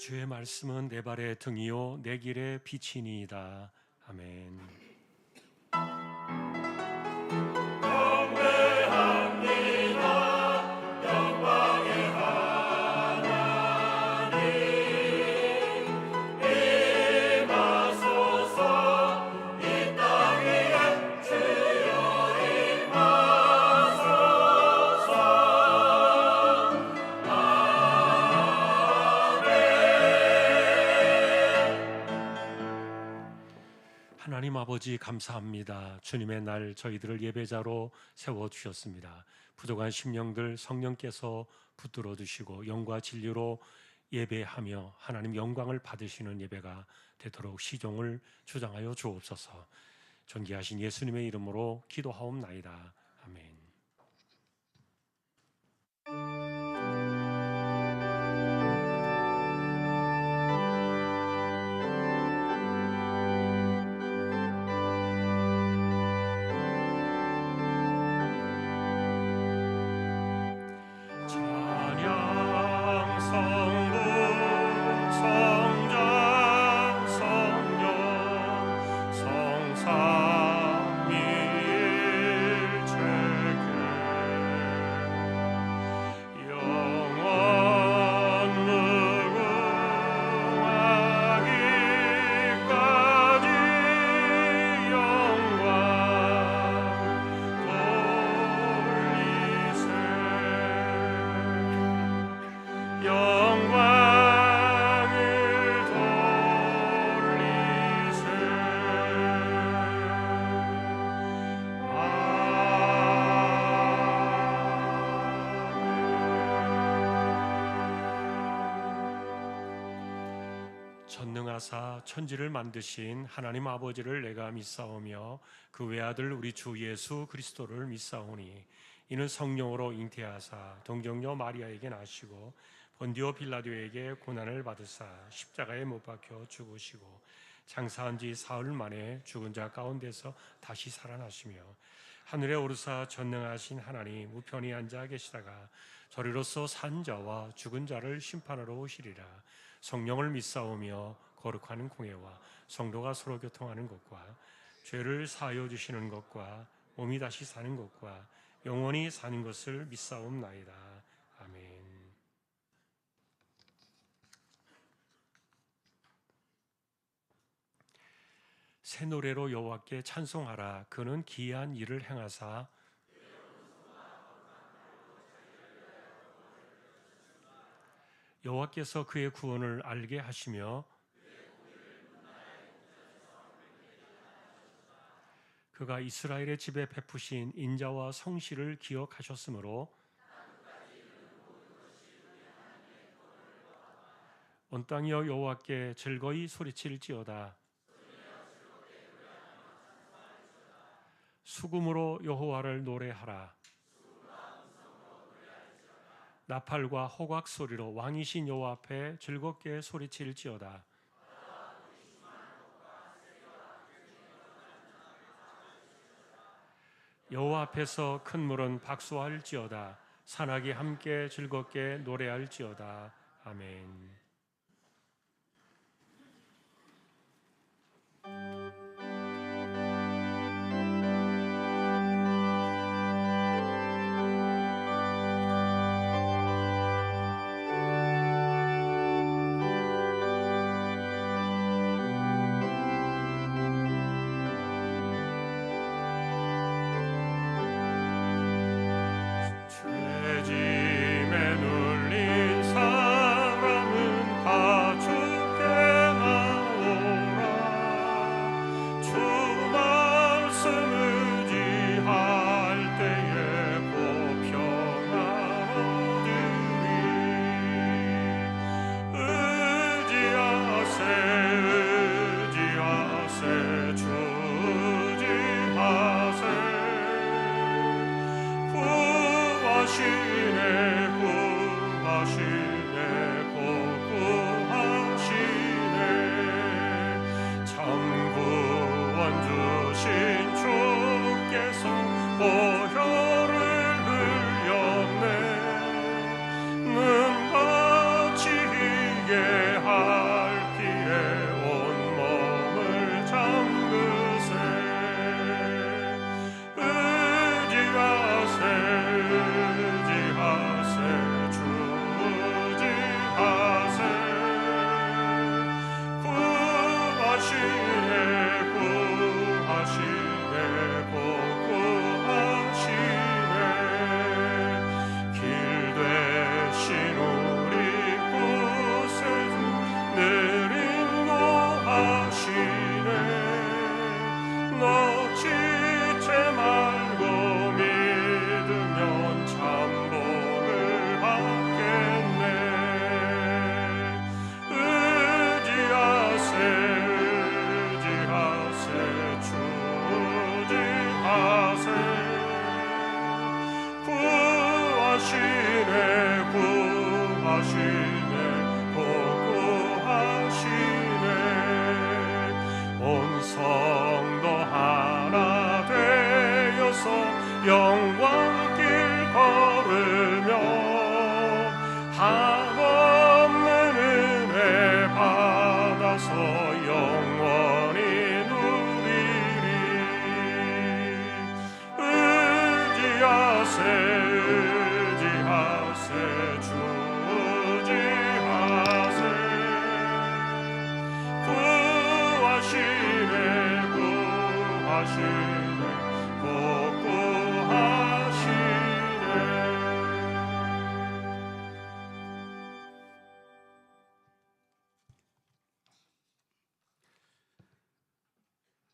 주의 말씀은 내 발의 등이요 내 길의 빛이니이다. 아멘. 하나님 아버지 감사합니다. 주님의 날 저희들을 예배자로 세워주셨습니다. 부족한 심령들 성령께서 붙들어 주시고 영과 진리로 예배하며 하나님 영광을 받으시는 예배가 되도록 시종을 주장하여 주옵소서. 존귀하신 예수님의 이름으로 기도하옵나이다. 아멘. 전능하사 천지를 만드신 하나님 아버지를 내가 믿사오며 그 외아들 우리 주 예수 그리스도를 믿사오니 이는 성령으로 잉태하사 동정녀 마리아에게 나시고 본디오 빌라도에게 고난을 받으사 십자가에 못 박혀 죽으시고 장사한 지 사흘 만에 죽은 자 가운데서 다시 살아나시며 하늘에 오르사 전능하신 하나님 우편에 앉아 계시다가 저리로서 산 자와 죽은 자를 심판하러 오시리라. 성령을 믿사오며 거룩하는 공예와 성도가 서로 교통하는 것과 죄를 사하여 주시는 것과 몸이 다시 사는 것과 영원히 사는 것을 믿사옵나이다. 아멘. 새 노래로 여호와께 찬송하라. 그는 기이한 일을 행하사 여호와께서 그의 구원을 알게 하시며 그가 이스라엘의 집에 베푸신 인자와 성실을 기억하셨으므로 온 땅이여 여호와께 즐거이 소리칠지어다. 수금으로 여호와를 노래하라. 나팔과 호각 소리로 왕이신 여호와 앞에 즐겁게 소리칠지어다. 여호와 앞에서 큰 물은 박수할지어다. 산악이 함께 즐겁게 노래할지어다. 아멘. 는 바치게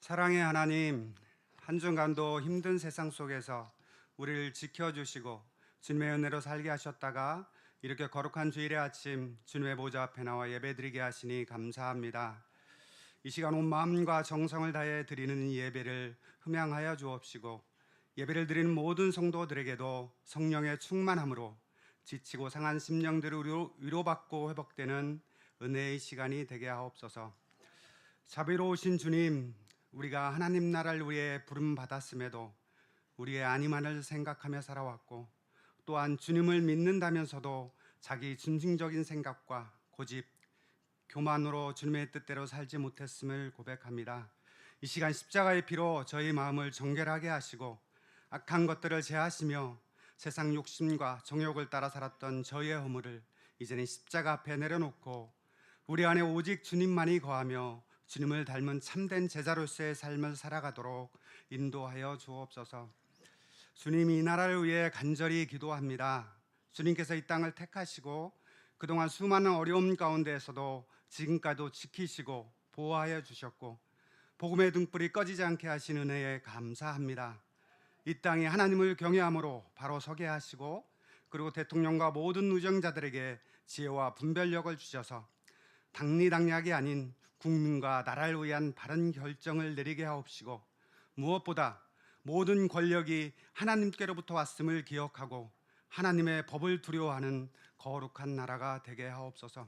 사랑의 하나님, 한 주간도 힘든 세상 속에서 우리를 지켜주시고 주님의 은혜로 살게 하셨다가 이렇게 거룩한 주일의 아침 주님의 보좌 앞에 나와 예배드리게 하시니 감사합니다. 이 시간 온 마음과 정성을 다해 드리는 이 예배를 흠양하여 주옵시고 예배를 드리는 모든 성도들에게도 성령의 충만함으로 지치고 상한 심령들을 위로받고 회복되는 은혜의 시간이 되게 하옵소서. 자비로우신 주님, 우리가 하나님 나라를 위해 부름 받았음에도 우리의 아니만을 생각하며 살아왔고 또한 주님을 믿는다면서도 자기 중심적인 생각과 고집, 교만으로 주님의 뜻대로 살지 못했음을 고백합니다. 이 시간 십자가의 피로 저희 마음을 정결하게 하시고 악한 것들을 제하시며 세상 욕심과 정욕을 따라 살았던 저희의 허물을 이제는 십자가 앞에 내려놓고 우리 안에 오직 주님만이 거하며 주님을 닮은 참된 제자로서의 삶을 살아가도록 인도하여 주옵소서. 주님이 이 나라를 위해 간절히 기도합니다. 주님께서 이 땅을 택하시고 그동안 수많은 어려움 가운데에서도 지금까지도 지키시고 보호하여 주셨고 복음의 등불이 꺼지지 않게 하신 은혜에 감사합니다. 이 땅에 하나님을 경외함으로 바로 서게 하시고 그리고 대통령과 모든 의정자들에게 지혜와 분별력을 주셔서 당리당략이 아닌 국민과 나라를 위한 바른 결정을 내리게 하옵시고 무엇보다 모든 권력이 하나님께로부터 왔음을 기억하고 하나님의 법을 두려워하는 거룩한 나라가 되게 하옵소서.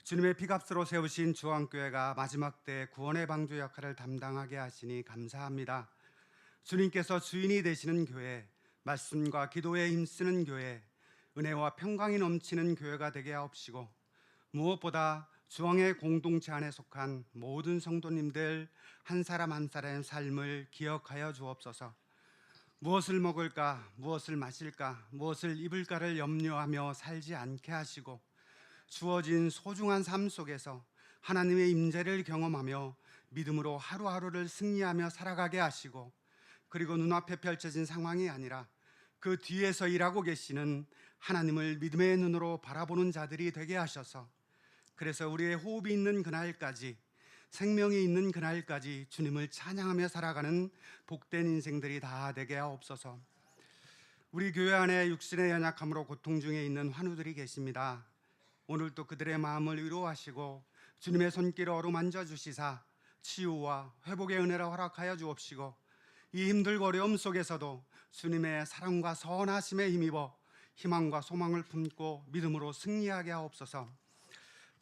주님의 피값으로 세우신 주왕교회가 마지막 때 구원의 방주 역할을 담당하게 하시니 감사합니다. 주님께서 주인이 되시는 교회, 말씀과 기도에 힘쓰는 교회, 은혜와 평강이 넘치는 교회가 되게 하옵시고 무엇보다 주왕의 공동체 안에 속한 모든 성도님들 한 사람 한 사람의 삶을 기억하여 주옵소서. 무엇을 먹을까, 무엇을 마실까, 무엇을 입을까를 염려하며 살지 않게 하시고 주어진 소중한 삶 속에서 하나님의 임재를 경험하며 믿음으로 하루하루를 승리하며 살아가게 하시고 그리고 눈앞에 펼쳐진 상황이 아니라 그 뒤에서 일하고 계시는 하나님을 믿음의 눈으로 바라보는 자들이 되게 하셔서 그래서 우리의 호흡이 있는 그날까지 생명이 있는 그날까지 주님을 찬양하며 살아가는 복된 인생들이 다 되게 하옵소서. 우리 교회 안에 육신의 연약함으로 고통 중에 있는 환우들이 계십니다. 오늘도 그들의 마음을 위로하시고 주님의 손길을 어루만져 주시사 치유와 회복의 은혜를 허락하여 주옵시고 이 힘들고 어려움 속에서도 주님의 사랑과 선하심에 힘입어 희망과 소망을 품고 믿음으로 승리하게 하옵소서.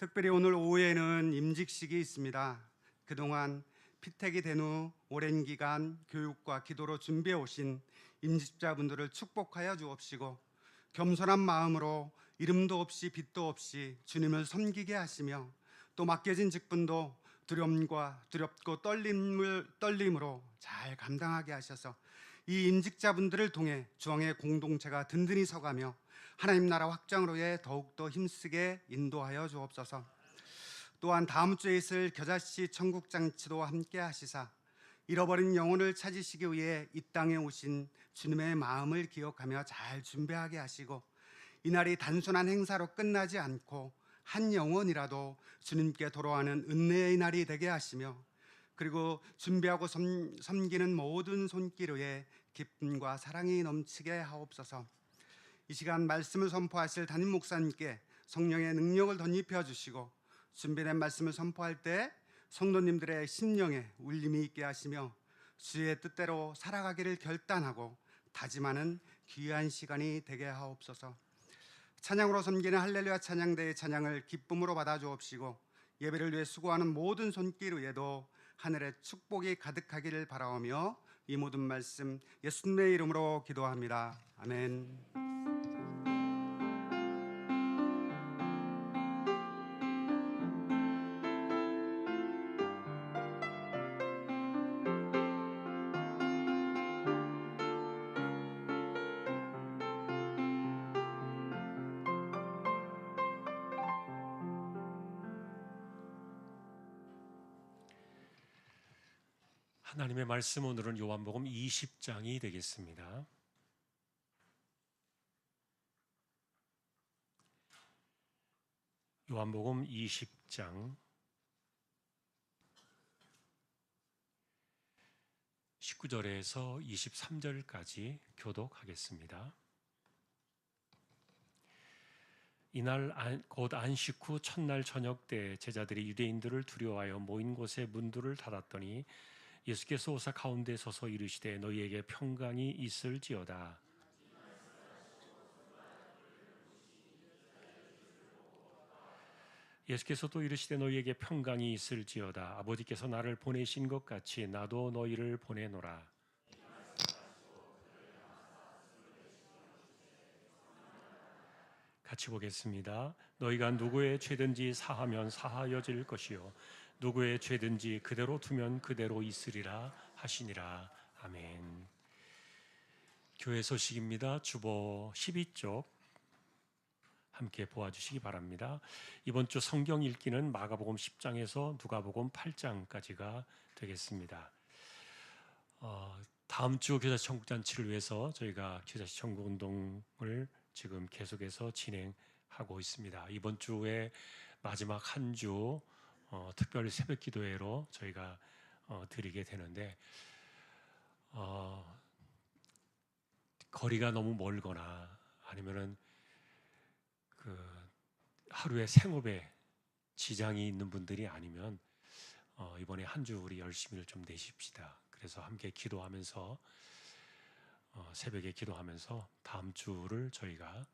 특별히 오늘 오후에는 임직식이 있습니다. 그동안 피택이 된 후 오랜 기간 교육과 기도로 준비해 오신 임직자분들을 축복하여 주옵시고 겸손한 마음으로 이름도 없이 빚도 없이 주님을 섬기게 하시며 또 맡겨진 직분도 두렵고 떨림으로 잘 감당하게 하셔서 이 임직자분들을 통해 주왕의 공동체가 든든히 서가며 하나님 나라 확장으로 해 더욱더 힘쓰게 인도하여 주옵소서. 또한 다음 주에 있을 겨자씨 천국장치도 함께 하시사 잃어버린 영혼을 찾으시기 위해 이 땅에 오신 주님의 마음을 기억하며 잘 준비하게 하시고 이날이 단순한 행사로 끝나지 않고 한 영혼이라도 주님께 돌아가는 은혜의 날이 되게 하시며 그리고 준비하고 섬기는 모든 손길 위에 기쁨과 사랑이 넘치게 하옵소서. 이 시간 말씀을 선포하실 담임 목사님께 성령의 능력을 덧입혀 주시고 준비된 말씀을 선포할 때 성도님들의 심령에 울림이 있게 하시며 주의 뜻대로 살아가기를 결단하고 다짐하는 귀한 시간이 되게 하옵소서. 찬양으로 섬기는 할렐루야 찬양대의 찬양을 기쁨으로 받아 주옵시고 예배를 위해 수고하는 모든 손길 위에도 하늘의 축복이 가득하기를 바라오며 이 모든 말씀 예수님의 이름으로 기도합니다. 아멘. 하나님의 말씀 오늘은 요한복음 20장이 되겠습니다. 요한복음 20장 19절에서 23절까지 교독하겠습니다. 이날 곧 안식 후 첫날 저녁 때 제자들이 유대인들을 두려워하여 모인 곳에 문들을 닫았더니 예수께서 오사 가운데 서서 이르시되 너희에게 평강이 있을지어다. 예수께서 또 이르시되 너희에게 평강이 있을지어다. 아버지께서 나를 보내신 것 같이 나도 너희를 보내노라. 같이 보겠습니다. 너희가 누구의 죄든지 사하면 사하여질 것이요 누구의 죄든지 그대로 두면 그대로 있으리라 하시니라. 아멘. 교회 소식입니다. 주보 12쪽 함께 보아주시기 바랍니다. 이번 주 성경 읽기는 마가복음 10장에서 누가복음 8장까지가 되겠습니다. 다음 주 교자씨 청국잔치를 위해서 저희가 교자씨 청국 운동을 지금 계속해서 진행하고 있습니다. 이번 주에 마지막 한 주 특별 새벽 기도회로 저희가 드리게 되는데 거리가 너무 멀거나 아니면은 그 하루의 생업에 지장이 있는 분들이 아니면 이번에 한 주 우리 열심히를 좀 내십시다. 그래서 함께 기도하면서 새벽에 기도하면서 다음 주를 저희가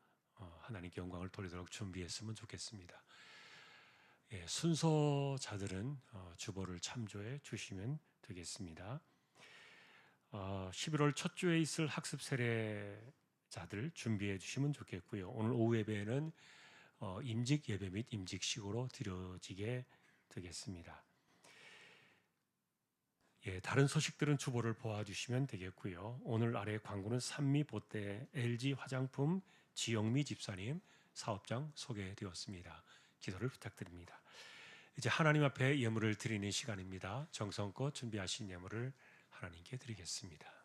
하나님께 영광을 돌리도록 준비했으면 좋겠습니다. 예, 순서자들은 주보를 참조해 주시면 되겠습니다. 11월 첫 주에 있을 학습 세례자들 준비해 주시면 좋겠고요. 오늘 오후 예배는 임직 예배 및 임직식으로 드려지게 되겠습니다. 예, 다른 소식들은 주보를 보아주시면 되겠고요. 오늘 아래 광고는 산미 보태 LG 화장품 지영미 집사님 사업장 소개되었습니다. 기도를 부탁드립니다. 이제 하나님 앞에 예물을 드리는 시간입니다. 정성껏 준비하신 예물을 하나님께 드리겠습니다.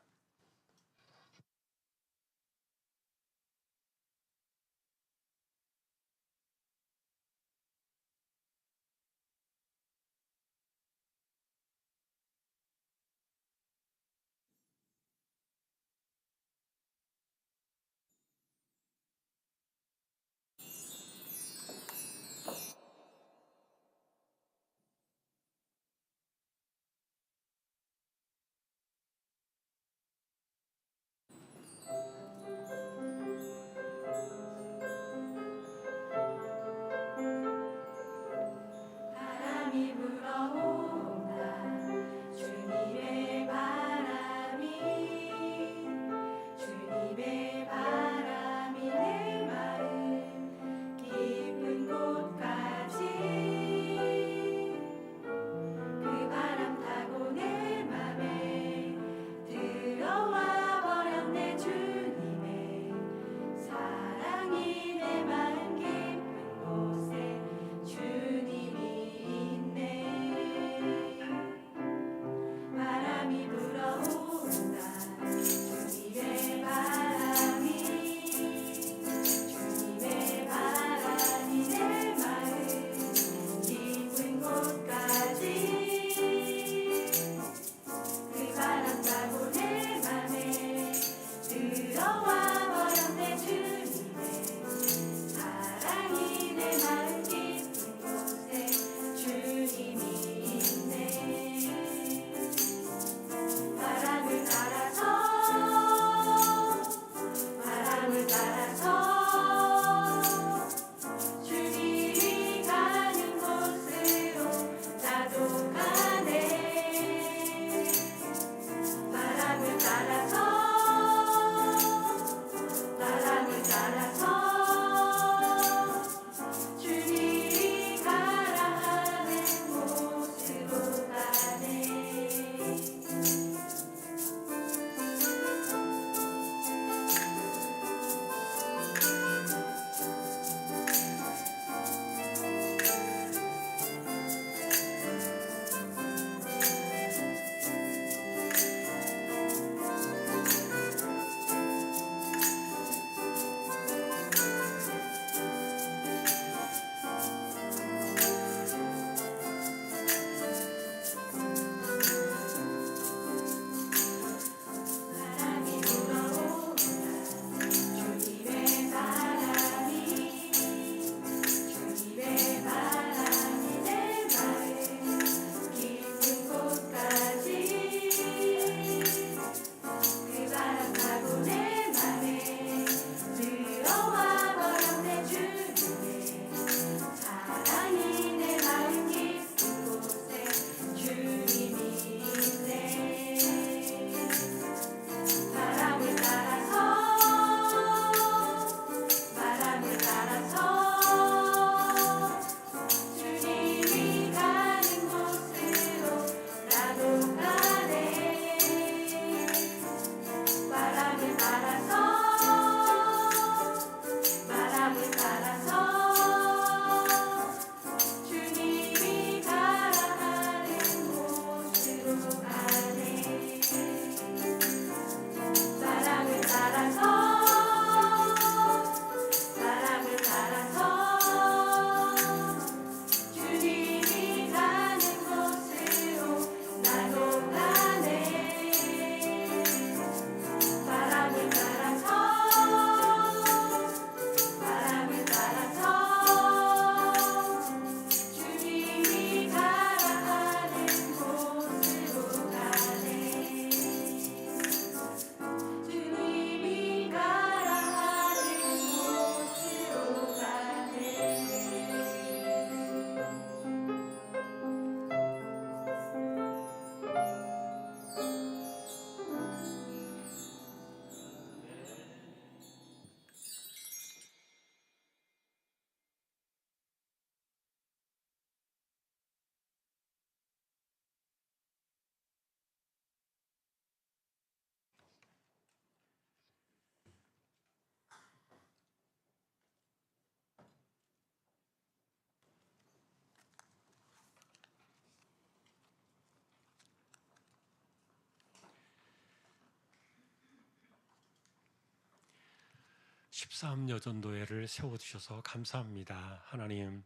13여전도회를 세워주셔서 감사합니다. 하나님,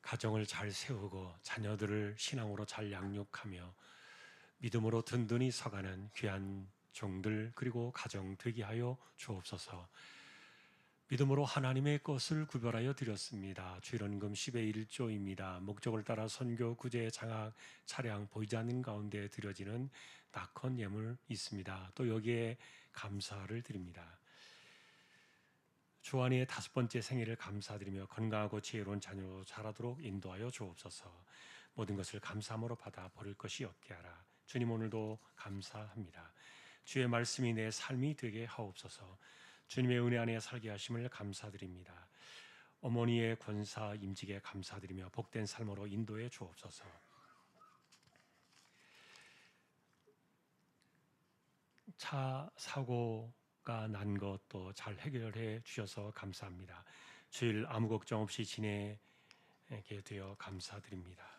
가정을 잘 세우고 자녀들을 신앙으로 잘 양육하며 믿음으로 든든히 서가는 귀한 종들 그리고 가정 되게 하여 주옵소서. 믿음으로 하나님의 것을 구별하여 드렸습니다. 주일원금 10의 1조입니다. 목적을 따라 선교, 구제, 장학, 차량 보이지 않는 가운데 드려지는 낙헌 예물 있습니다. 또 여기에 감사를 드립니다. 주한이의 5번째 생일을 감사드리며 건강하고 지혜로운 자녀로 자라도록 인도하여 주옵소서. 모든 것을 감사함으로 받아 버릴 것이 없게 하라. 주님, 오늘도 감사합니다. 주의 말씀이 내 삶이 되게 하옵소서. 주님의 은혜 안에 살게 하심을 감사드립니다. 어머니의 권사 임직에 감사드리며 복된 삶으로 인도해 주옵소서. 차 사고가 난 것도 잘 해결해 주셔서 감사합니다. 주일 아무 걱정 없이 지내게 되어 감사드립니다.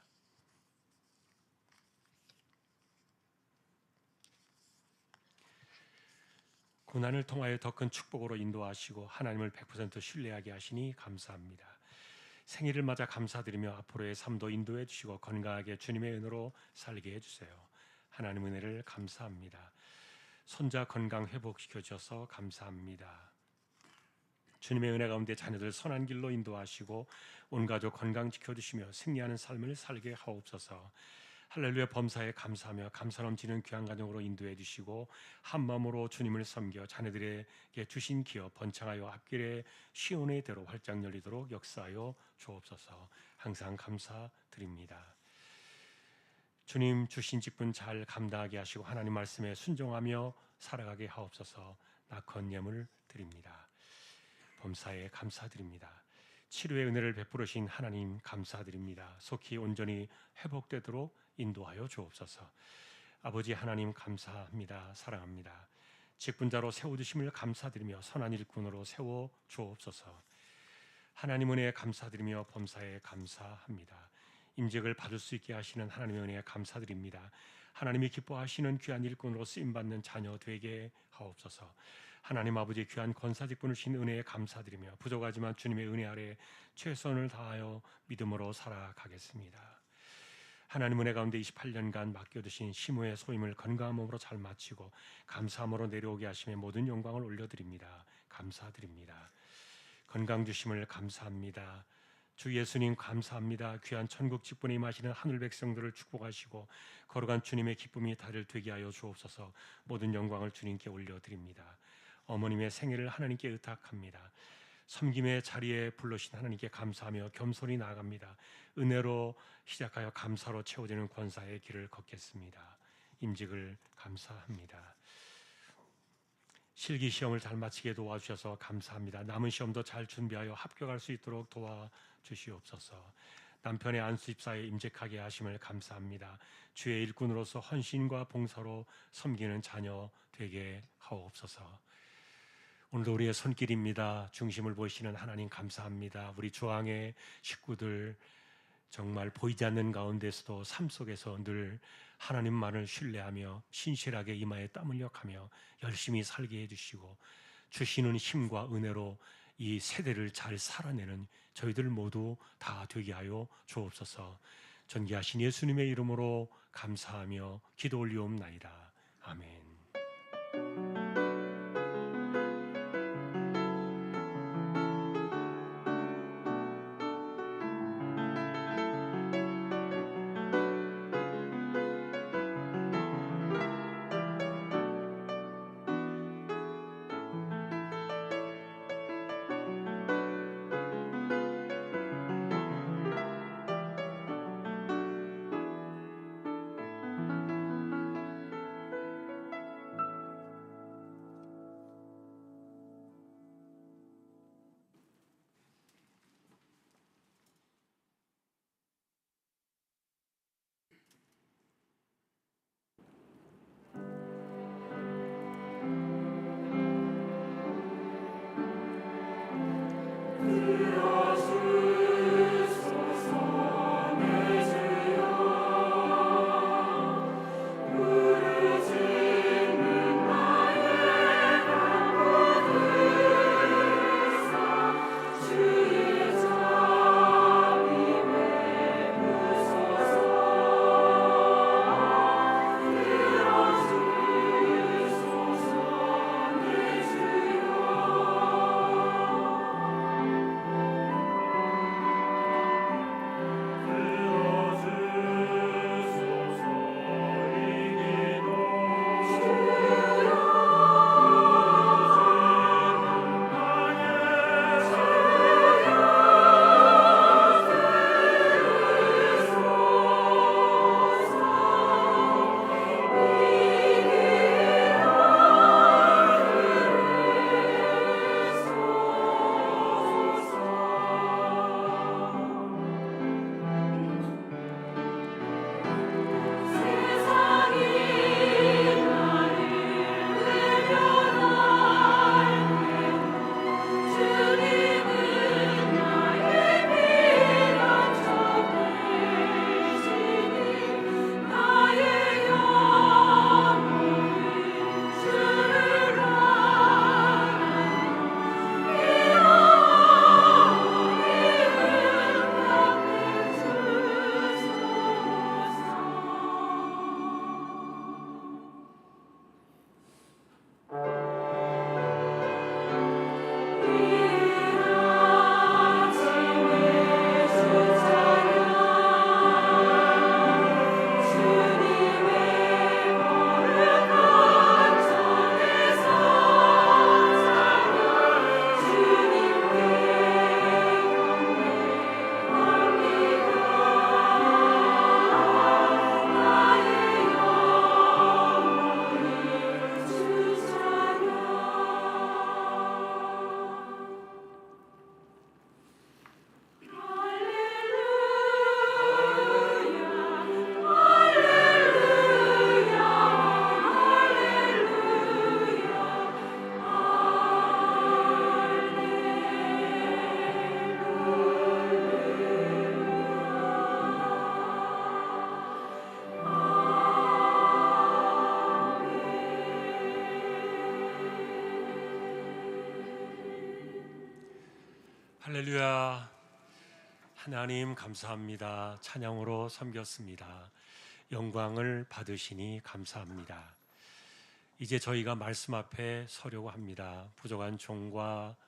고난을 통하여 더 큰 축복으로 인도하시고 하나님을 100% 신뢰하게 하시니 감사합니다. 생일을 맞아 감사드리며 앞으로의 삶도 인도해 주시고 건강하게 주님의 은혜로 살게 해주세요. 하나님 은혜를 감사합니다. 손자 건강 회복시켜 주셔서 감사합니다. 주님의 은혜 가운데 자녀들 선한 길로 인도하시고 온 가족 건강 지켜주시며 승리하는 삶을 살게 하옵소서. 할렐루야. 범사에 감사하며 감사 넘치는 귀한 가정으로 인도해 주시고 한 마음으로 주님을 섬겨 자녀들에게 주신 기업 번창하여 앞길에 시온의 대로 활짝 열리도록 역사하여 주옵소서. 항상 감사드립니다. 주님 주신 직분 잘 감당하게 하시고 하나님 말씀에 순종하며 살아가게 하옵소서. 낙헌 예물 드립니다. 범사에 감사드립니다. 치료의 은혜를 베풀으신 하나님 감사드립니다. 속히 온전히 회복되도록 인도하여 주옵소서. 아버지 하나님 감사합니다. 사랑합니다. 직분자로 세워주심을 감사드리며 선한 일꾼으로 세워 주옵소서. 하나님 은혜에 감사드리며 범사에 감사합니다. 임직을 받을 수 있게 하시는 하나님의 은혜에 감사드립니다. 하나님이 기뻐하시는 귀한 일꾼으로 쓰임받는 자녀 되게 하옵소서. 하나님 아버지 귀한 권사 직분을 주신 은혜에 감사드리며 부족하지만 주님의 은혜 아래 최선을 다하여 믿음으로 살아가겠습니다. 하나님 은혜 가운데 28년간 맡겨두신 심우의 소임을 건강한 몸으로 잘 마치고 감사함으로 내려오게 하심에 모든 영광을 올려드립니다. 감사드립니다. 건강 주심을 감사합니다. 주 예수님 감사합니다. 귀한 천국 직분에 임하시는 하늘 백성들을 축복하시고 거룩한 주님의 기쁨이 다들 되게 하여 주옵소서. 모든 영광을 주님께 올려드립니다. 어머님의 생일을 하나님께 의탁합니다. 섬김의 자리에 불러신 하나님께 감사하며 겸손히 나아갑니다. 은혜로 시작하여 감사로 채워지는 권사의 길을 걷겠습니다. 임직을 감사합니다. 실기시험을 잘 마치게 도와주셔서 감사합니다. 남은 시험도 잘 준비하여 합격할 수 있도록 도와주시옵소서. 남편의 안수집사에 임직하게 하심을 감사합니다. 주의 일꾼으로서 헌신과 봉사로 섬기는 자녀 되게 하옵소서. 오늘도 우리의 손길입니다. 중심을 보시는 하나님 감사합니다. 우리 주왕의 식구들 정말 보이지 않는 가운데서도 삶 속에서 늘 하나님만을 신뢰하며 신실하게 이마에 땀 흘려가며 열심히 살게 해주시고 주시는 힘과 은혜로 이 세대를 잘 살아내는 저희들 모두 다 되게 하여 주옵소서. 존귀하신 예수님의 이름으로 감사하며 기도 올리옵나이다. 아멘. 할렐루야. 하나님 감사합니다. 찬양으로 섬겼습니다. 영광을 받으시니 감사합니다. 이제 저희가 말씀 앞에 서려고 합니다. 부족한 종과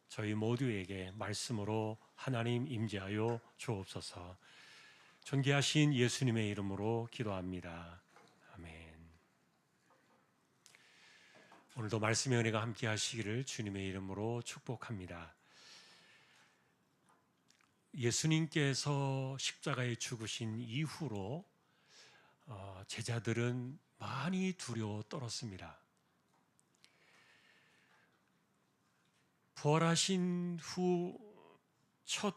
저희 모두에게 말씀으로 하나님 임재하여 주옵소서. 존귀하신 예수님의 이름으로 기도합니다. 아멘. 오늘도 말씀의 은혜가 함께 하시기를 주님의 이름으로 축복합니다. 예수님께서 십자가에 죽으신 이후로 제자들은 많이 두려워 떨었습니다. 부활하신 후 첫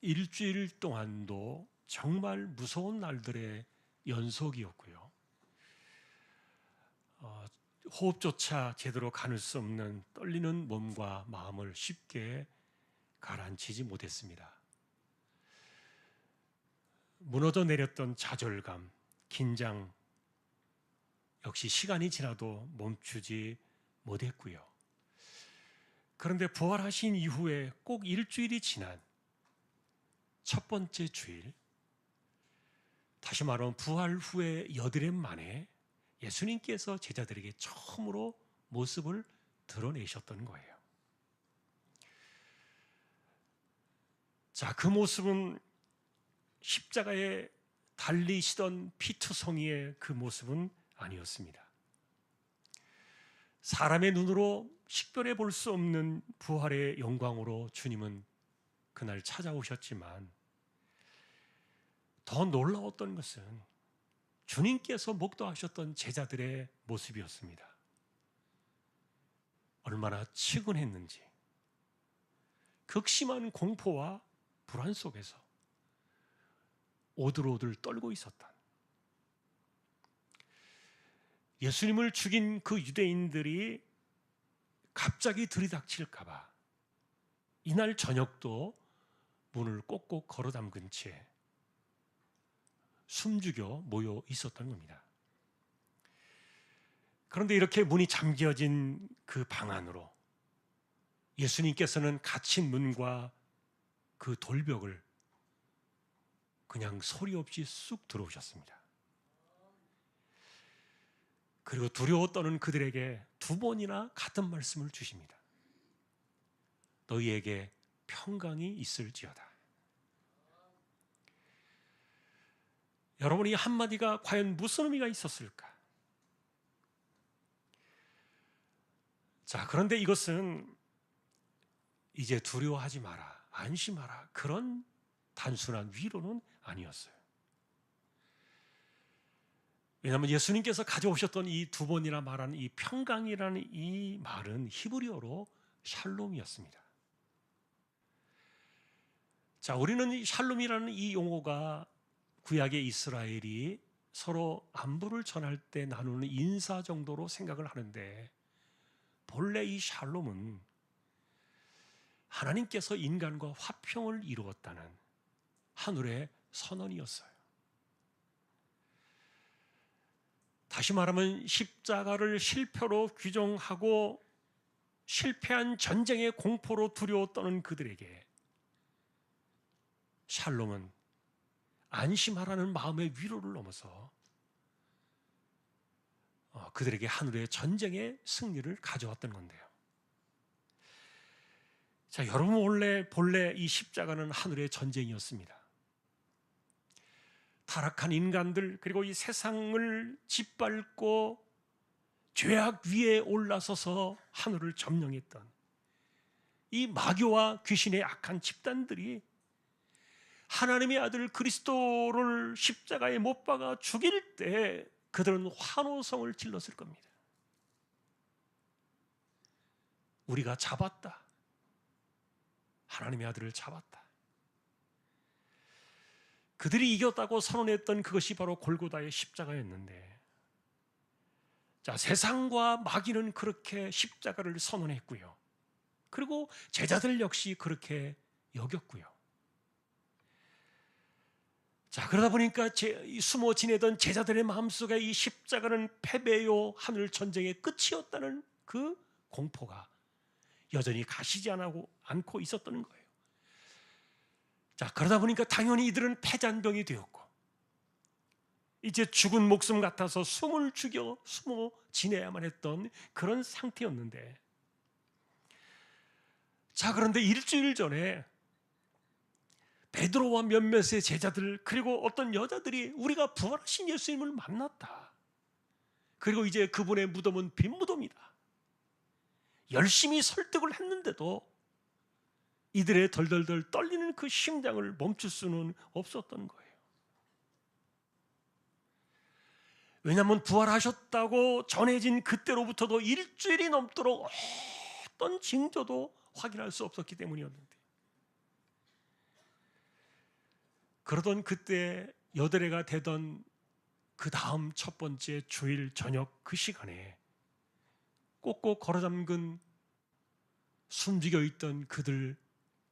일주일 동안도 정말 무서운 날들의 연속이었고요. 호흡조차 제대로 가눌 수 없는 떨리는 몸과 마음을 쉽게 가라앉히지 못했습니다. 무너져 내렸던 좌절감, 긴장 역시 시간이 지나도 멈추지 못했고요. 그런데 부활하신 이후에 꼭 일주일이 지난 첫 번째 주일, 다시 말하면 부활 후에 여드렛 만에 예수님께서 제자들에게 처음으로 모습을 드러내셨던 거예요. 자, 그 모습은 십자가에 달리시던 피투성이의 그 모습은 아니었습니다. 사람의 눈으로 식별해 볼 수 없는 부활의 영광으로 주님은 그날 찾아오셨지만 더 놀라웠던 것은 주님께서 목도하셨던 제자들의 모습이었습니다. 얼마나 측은했는지, 극심한 공포와 불안 속에서 오들오들 떨고 있었던, 예수님을 죽인 그 유대인들이 갑자기 들이닥칠까 봐 이날 저녁도 문을 꼭꼭 걸어 잠근 채 숨죽여 모여 있었던 겁니다. 그런데 이렇게 문이 잠겨진 그 방 안으로 예수님께서는 닫힌 문과 그 돌벽을 그냥 소리 없이 쑥 들어오셨습니다. 그리고 두려워 떠는 그들에게 두 번이나 같은 말씀을 주십니다. 너희에게 평강이 있을지어다. 여러분, 이 한마디가 과연 무슨 의미가 있었을까? 자, 그런데 이것은 이제 두려워하지 마라, 안심하라, 그런 단순한 위로는 아니었어요. 왜냐하면 예수님께서 가져오셨던 이 두 번이나 말한 이 평강이라는 이 말은 히브리어로 샬롬이었습니다. 자, 우리는 이 샬롬이라는 이 용어가 구약의 이스라엘이 서로 안부를 전할 때 나누는 인사 정도로 생각을 하는데, 본래 이 샬롬은 하나님께서 인간과 화평을 이루었다는 하늘의 선언이었어요. 다시 말하면 십자가를 실패로 규정하고 실패한 전쟁의 공포로 두려워 떠는 그들에게 샬롬은 안심하라는 마음의 위로를 넘어서 그들에게 하늘의 전쟁의 승리를 가져왔던 건데요. 자, 여러분, 본래 이 십자가는 하늘의 전쟁이었습니다. 타락한 인간들, 그리고 이 세상을 짓밟고 죄악 위에 올라서서 하늘을 점령했던 이 마귀와 귀신의 악한 집단들이 하나님의 아들 그리스도를 십자가에 못 박아 죽일 때 그들은 환호성을 질렀을 겁니다. 우리가 잡았다. 하나님의 아들을 잡았다. 그들이 이겼다고 선언했던 그것이 바로 골고다의 십자가였는데, 자, 세상과 마귀는 그렇게 십자가를 선언했고요. 그리고 제자들 역시 그렇게 여겼고요. 자, 그러다 보니까 숨어 지내던 제자들의 마음속에 이 십자가는 패배요 하늘 전쟁의 끝이었다는 그 공포가 여전히 가시지 않고 있었던 거예요. 자, 그러다 보니까 당연히 이들은 패잔병이 되었고 이제 죽은 목숨 같아서 숨을 숨어 지내야만 했던 그런 상태였는데, 자, 그런데 일주일 전에 베드로와 몇몇의 제자들 그리고 어떤 여자들이 우리가 부활하신 예수님을 만났다. 그리고 이제 그분의 무덤은 빈 무덤이다. 열심히 설득을 했는데도 이들의 덜덜덜 떨리는 그 심장을 멈출 수는 없었던 거예요. 왜냐하면 부활하셨다고 전해진 그때로부터도 일주일이 넘도록 어떤 징조도 확인할 수 없었기 때문이었는데, 그러던 그때 여드레가 되던 그 다음 첫 번째 주일 저녁 그 시간에 꼭꼭 걸어잠근 숨죽여 있던 그들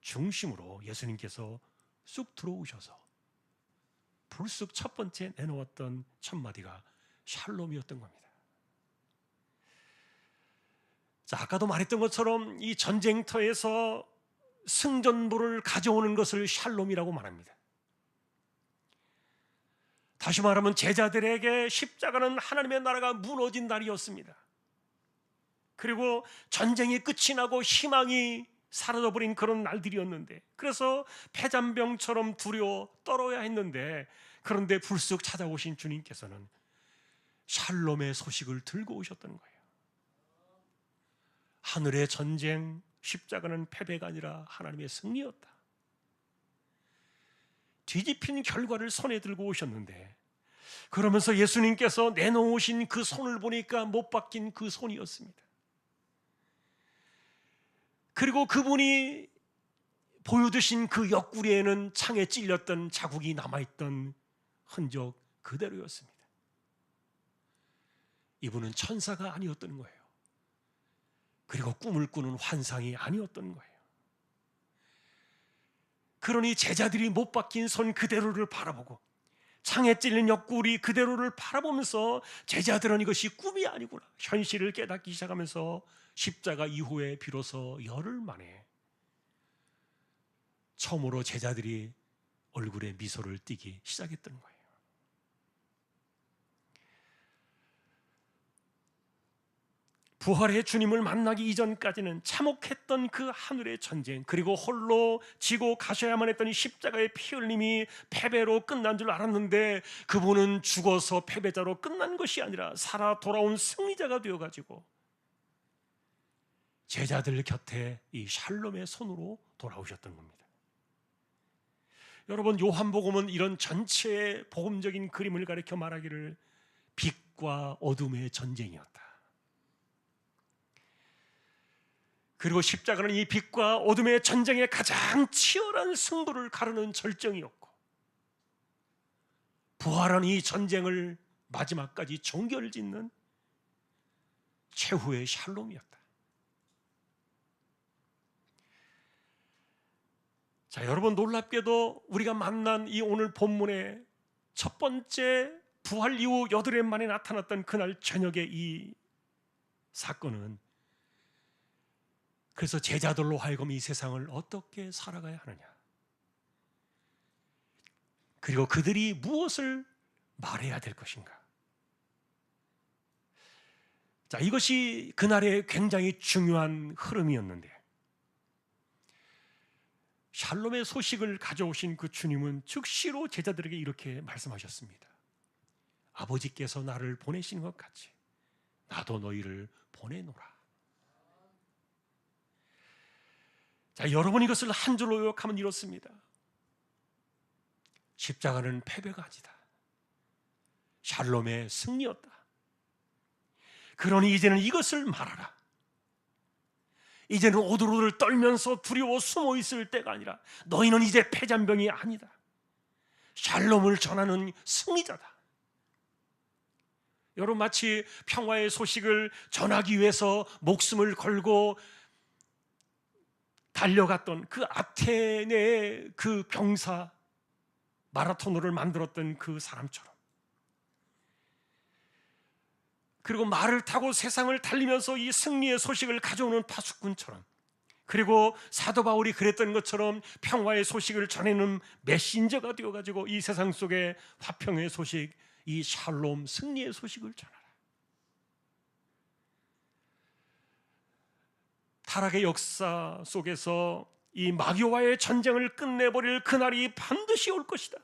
중심으로 예수님께서 쑥 들어오셔서 불쑥 첫 번째 내놓았던 첫 마디가 샬롬이었던 겁니다. 자, 아까도 말했던 것처럼 이 전쟁터에서 승전보를 가져오는 것을 샬롬이라고 말합니다. 다시 말하면 제자들에게 십자가는 하나님의 나라가 무너진 날이었습니다. 그리고 전쟁이 끝이 나고 희망이 사라져버린 그런 날들이었는데, 그래서 패잔병처럼 두려워 떨어야 했는데, 그런데 불쑥 찾아오신 주님께서는 샬롬의 소식을 들고 오셨던 거예요. 하늘의 전쟁, 십자가는 패배가 아니라 하나님의 승리였다. 뒤집힌 결과를 손에 들고 오셨는데, 그러면서 예수님께서 내놓으신 그 손을 보니까 못 박힌 그 손이었습니다. 그리고 그분이 보여주신 그 옆구리에는 창에 찔렸던 자국이 남아있던 흔적 그대로였습니다. 이분은 천사가 아니었던 거예요. 그리고 꿈을 꾸는 환상이 아니었던 거예요. 그러니 제자들이 못 박힌 손 그대로를 바라보고 창에 찔린 옆구리 그대로를 바라보면서 제자들은 이것이 꿈이 아니구나, 현실을 깨닫기 시작하면서 십자가 이후에 비로소 열흘 만에 처음으로 제자들이 얼굴에 미소를 띠기 시작했던 거예요. 부활의 주님을 만나기 이전까지는 참혹했던 그 하늘의 전쟁, 그리고 홀로 지고 가셔야만 했던 이 십자가의 피 흘림이 패배로 끝난 줄 알았는데, 그분은 죽어서 패배자로 끝난 것이 아니라 살아 돌아온 승리자가 되어가지고 제자들 곁에 이 샬롬의 손으로 돌아오셨던 겁니다. 여러분, 요한복음은 이런 전체의 복음적인 그림을 가리켜 말하기를 빛과 어둠의 전쟁이었다. 그리고 십자가는 이 빛과 어둠의 전쟁의 가장 치열한 승부를 가르는 절정이었고, 부활은 이 전쟁을 마지막까지 종결짓는 최후의 샬롬이었다. 자, 여러분, 놀랍게도 우리가 만난 이 오늘 본문의 첫 번째 부활 이후 8일 만에 나타났던 그날 저녁의 이 사건은, 그래서 제자들로 하여금 이 세상을 어떻게 살아가야 하느냐, 그리고 그들이 무엇을 말해야 될 것인가, 자, 이것이 그날의 굉장히 중요한 흐름이었는데, 샬롬의 소식을 가져오신 그 주님은 즉시로 제자들에게 이렇게 말씀하셨습니다. 아버지께서 나를 보내신 것 같이 나도 너희를 보내노라. 자, 여러분, 이것을 한 줄로 요약하면 이렇습니다. 십자가는 패배가 아니다. 샬롬의 승리였다. 그러니 이제는 이것을 말하라. 이제는 오들오들 떨면서 두려워 숨어 있을 때가 아니라 너희는 이제 패잔병이 아니다. 샬롬을 전하는 승리자다. 여러분, 마치 평화의 소식을 전하기 위해서 목숨을 걸고 달려갔던 그 아테네의 그 병사, 마라토너를 만들었던 그 사람처럼, 그리고 말을 타고 세상을 달리면서 이 승리의 소식을 가져오는 파수꾼처럼, 그리고 사도 바울이 그랬던 것처럼 평화의 소식을 전하는 메신저가 되어가지고 이 세상 속에 화평의 소식, 이 샬롬 승리의 소식을 전하라. 타락의 역사 속에서 이 마귀와의 전쟁을 끝내버릴 그날이 반드시 올 것이다.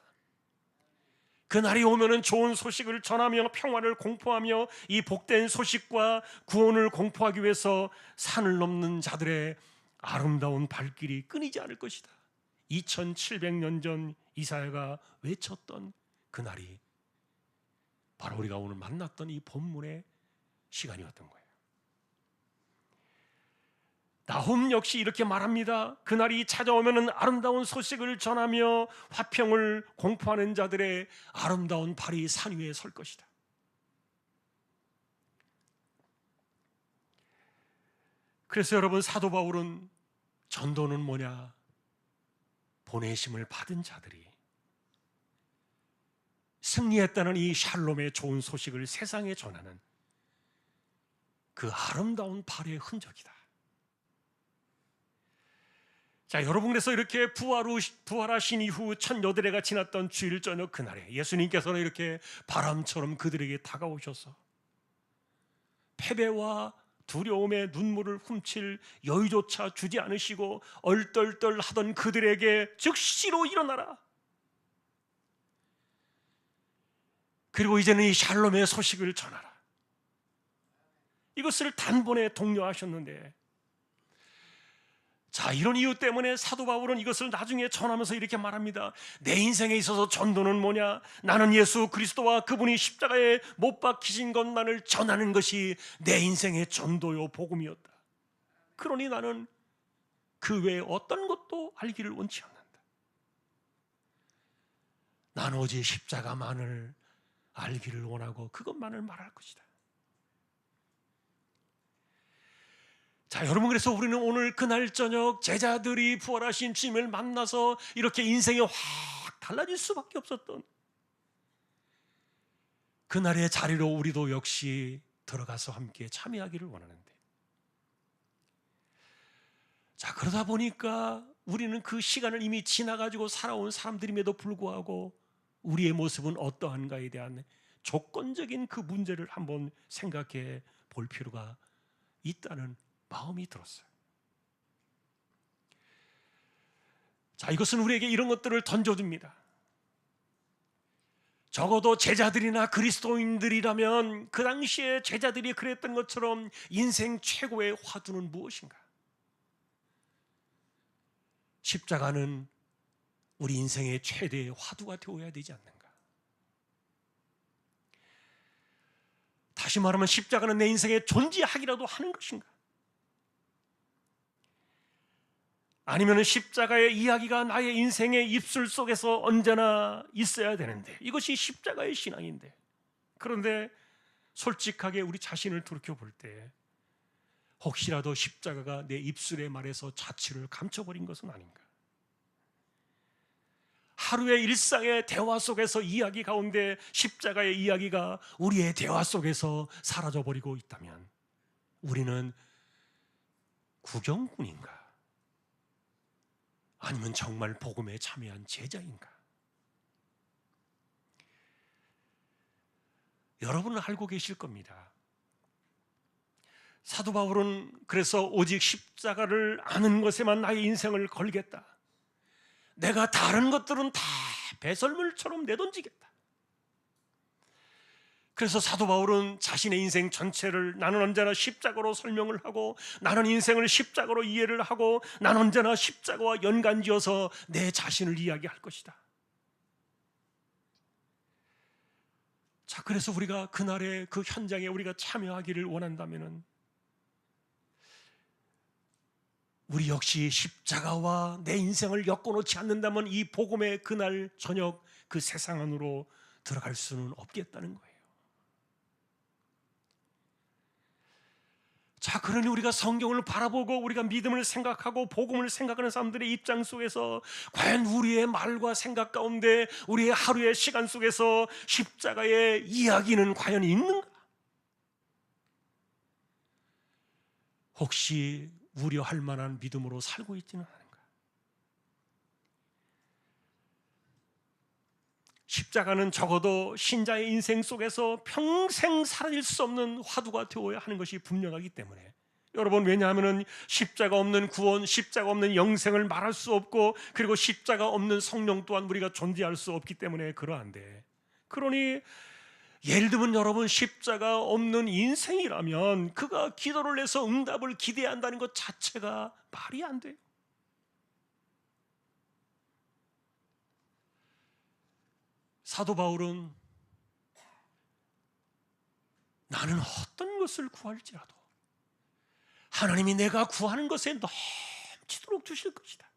그날이 오면은 좋은 소식을 전하며 평화를 공포하며 이 복된 소식과 구원을 공포하기 위해서 산을 넘는 자들의 아름다운 발길이 끊이지 않을 것이다. 2700년 전 이사야가 외쳤던 그날이 바로 우리가 오늘 만났던 이 본문의 시간이었던 거예요. 나훔 역시 이렇게 말합니다. 그날이 찾아오면은 아름다운 소식을 전하며 화평을 공포하는 자들의 아름다운 발이 산 위에 설 것이다. 그래서 여러분, 사도 바울은 전도는 뭐냐? 보내심을 받은 자들이 승리했다는 이 샬롬의 좋은 소식을 세상에 전하는 그 아름다운 발의 흔적이다. 자, 여러분, 그래서 이렇게 부활하신 이후 첫 여드레가 지났던 주일 저녁 그날에 예수님께서는 이렇게 바람처럼 그들에게 다가오셔서 패배와 두려움에 눈물을 훔칠 여유조차 주지 않으시고 얼떨떨 하던 그들에게 즉시로 일어나라. 그리고 이제는 이 샬롬의 소식을 전하라. 이것을 단번에 독려하셨는데, 자, 이런 이유 때문에 사도 바울은 이것을 나중에 전하면서 이렇게 말합니다. 내 인생에 있어서 전도는 뭐냐? 나는 예수 그리스도와 그분이 십자가에 못 박히신 것만을 전하는 것이 내 인생의 전도요 복음이었다. 그러니 나는 그 외에 어떤 것도 알기를 원치 않는다. 나는 오직 십자가만을 알기를 원하고 그것만을 말할 것이다. 자, 여러분, 그래서 우리는 오늘 그날 저녁 제자들이 부활하신 주님을 만나서 이렇게 인생이 확 달라질 수밖에 없었던 그날의 자리로 우리도 역시 들어가서 함께 참여하기를 원하는데, 자, 그러다 보니까 우리는 그 시간을 이미 지나가지고 살아온 사람들임에도 불구하고 우리의 모습은 어떠한가에 대한 조건적인 그 문제를 한번 생각해 볼 필요가 있다는 마음이 들었어요. 자, 이것은 우리에게 이런 것들을 던져줍니다. 적어도 제자들이나 그리스도인들이라면 그 당시에 제자들이 그랬던 것처럼 인생 최고의 화두는 무엇인가? 십자가는 우리 인생의 최대의 화두가 되어야 되지 않는가? 다시 말하면 십자가는 내 인생에 존재하기라도 하는 것인가? 아니면 십자가의 이야기가 나의 인생의 입술 속에서 언제나 있어야 되는데, 이것이 십자가의 신앙인데, 그런데 솔직하게 우리 자신을 돌이켜볼 때 혹시라도 십자가가 내 입술의 말에서 자취를 감춰버린 것은 아닌가? 하루의 일상의 대화 속에서 이야기 가운데 십자가의 이야기가 우리의 대화 속에서 사라져버리고 있다면 우리는 구경꾼인가? 아니면 정말 복음에 참여한 제자인가? 여러분은 알고 계실 겁니다. 사도 바울은 그래서 오직 십자가를 아는 것에만 나의 인생을 걸겠다. 내가 다른 것들은 다 배설물처럼 내던지겠다. 그래서 사도 바울은 자신의 인생 전체를 나는 언제나 십자가로 설명을 하고, 나는 인생을 십자가로 이해를 하고, 나는 언제나 십자가와 연관지어서 내 자신을 이야기할 것이다. 자, 그래서 우리가 그날의 그 현장에 우리가 참여하기를 원한다면은 우리 역시 십자가와 내 인생을 엮어놓지 않는다면 이 복음의 그날 저녁 그 세상 안으로 들어갈 수는 없겠다는 거예요. 자, 그러니 우리가 성경을 바라보고 우리가 믿음을 생각하고 복음을 생각하는 사람들의 입장 속에서 과연 우리의 말과 생각 가운데 우리의 하루의 시간 속에서 십자가의 이야기는 과연 있는가? 혹시 우려할 만한 믿음으로 살고 있지는 않은가? 십자가는 적어도 신자의 인생 속에서 평생 사라질 수 없는 화두가 되어야 하는 것이 분명하기 때문에, 여러분, 왜냐하면 십자가 없는 구원, 십자가 없는 영생을 말할 수 없고, 그리고 십자가 없는 성령 또한 우리가 존재할 수 없기 때문에 그러한데, 그러니 예를 들면 여러분, 십자가 없는 인생이라면 그가 기도를 해서 응답을 기대해야 한다는 것 자체가 말이 안 돼요. 사도 바울은 나는 어떤 것을 구할지라도 하나님이 내가 구하는 것에 넘치도록 주실 것이다.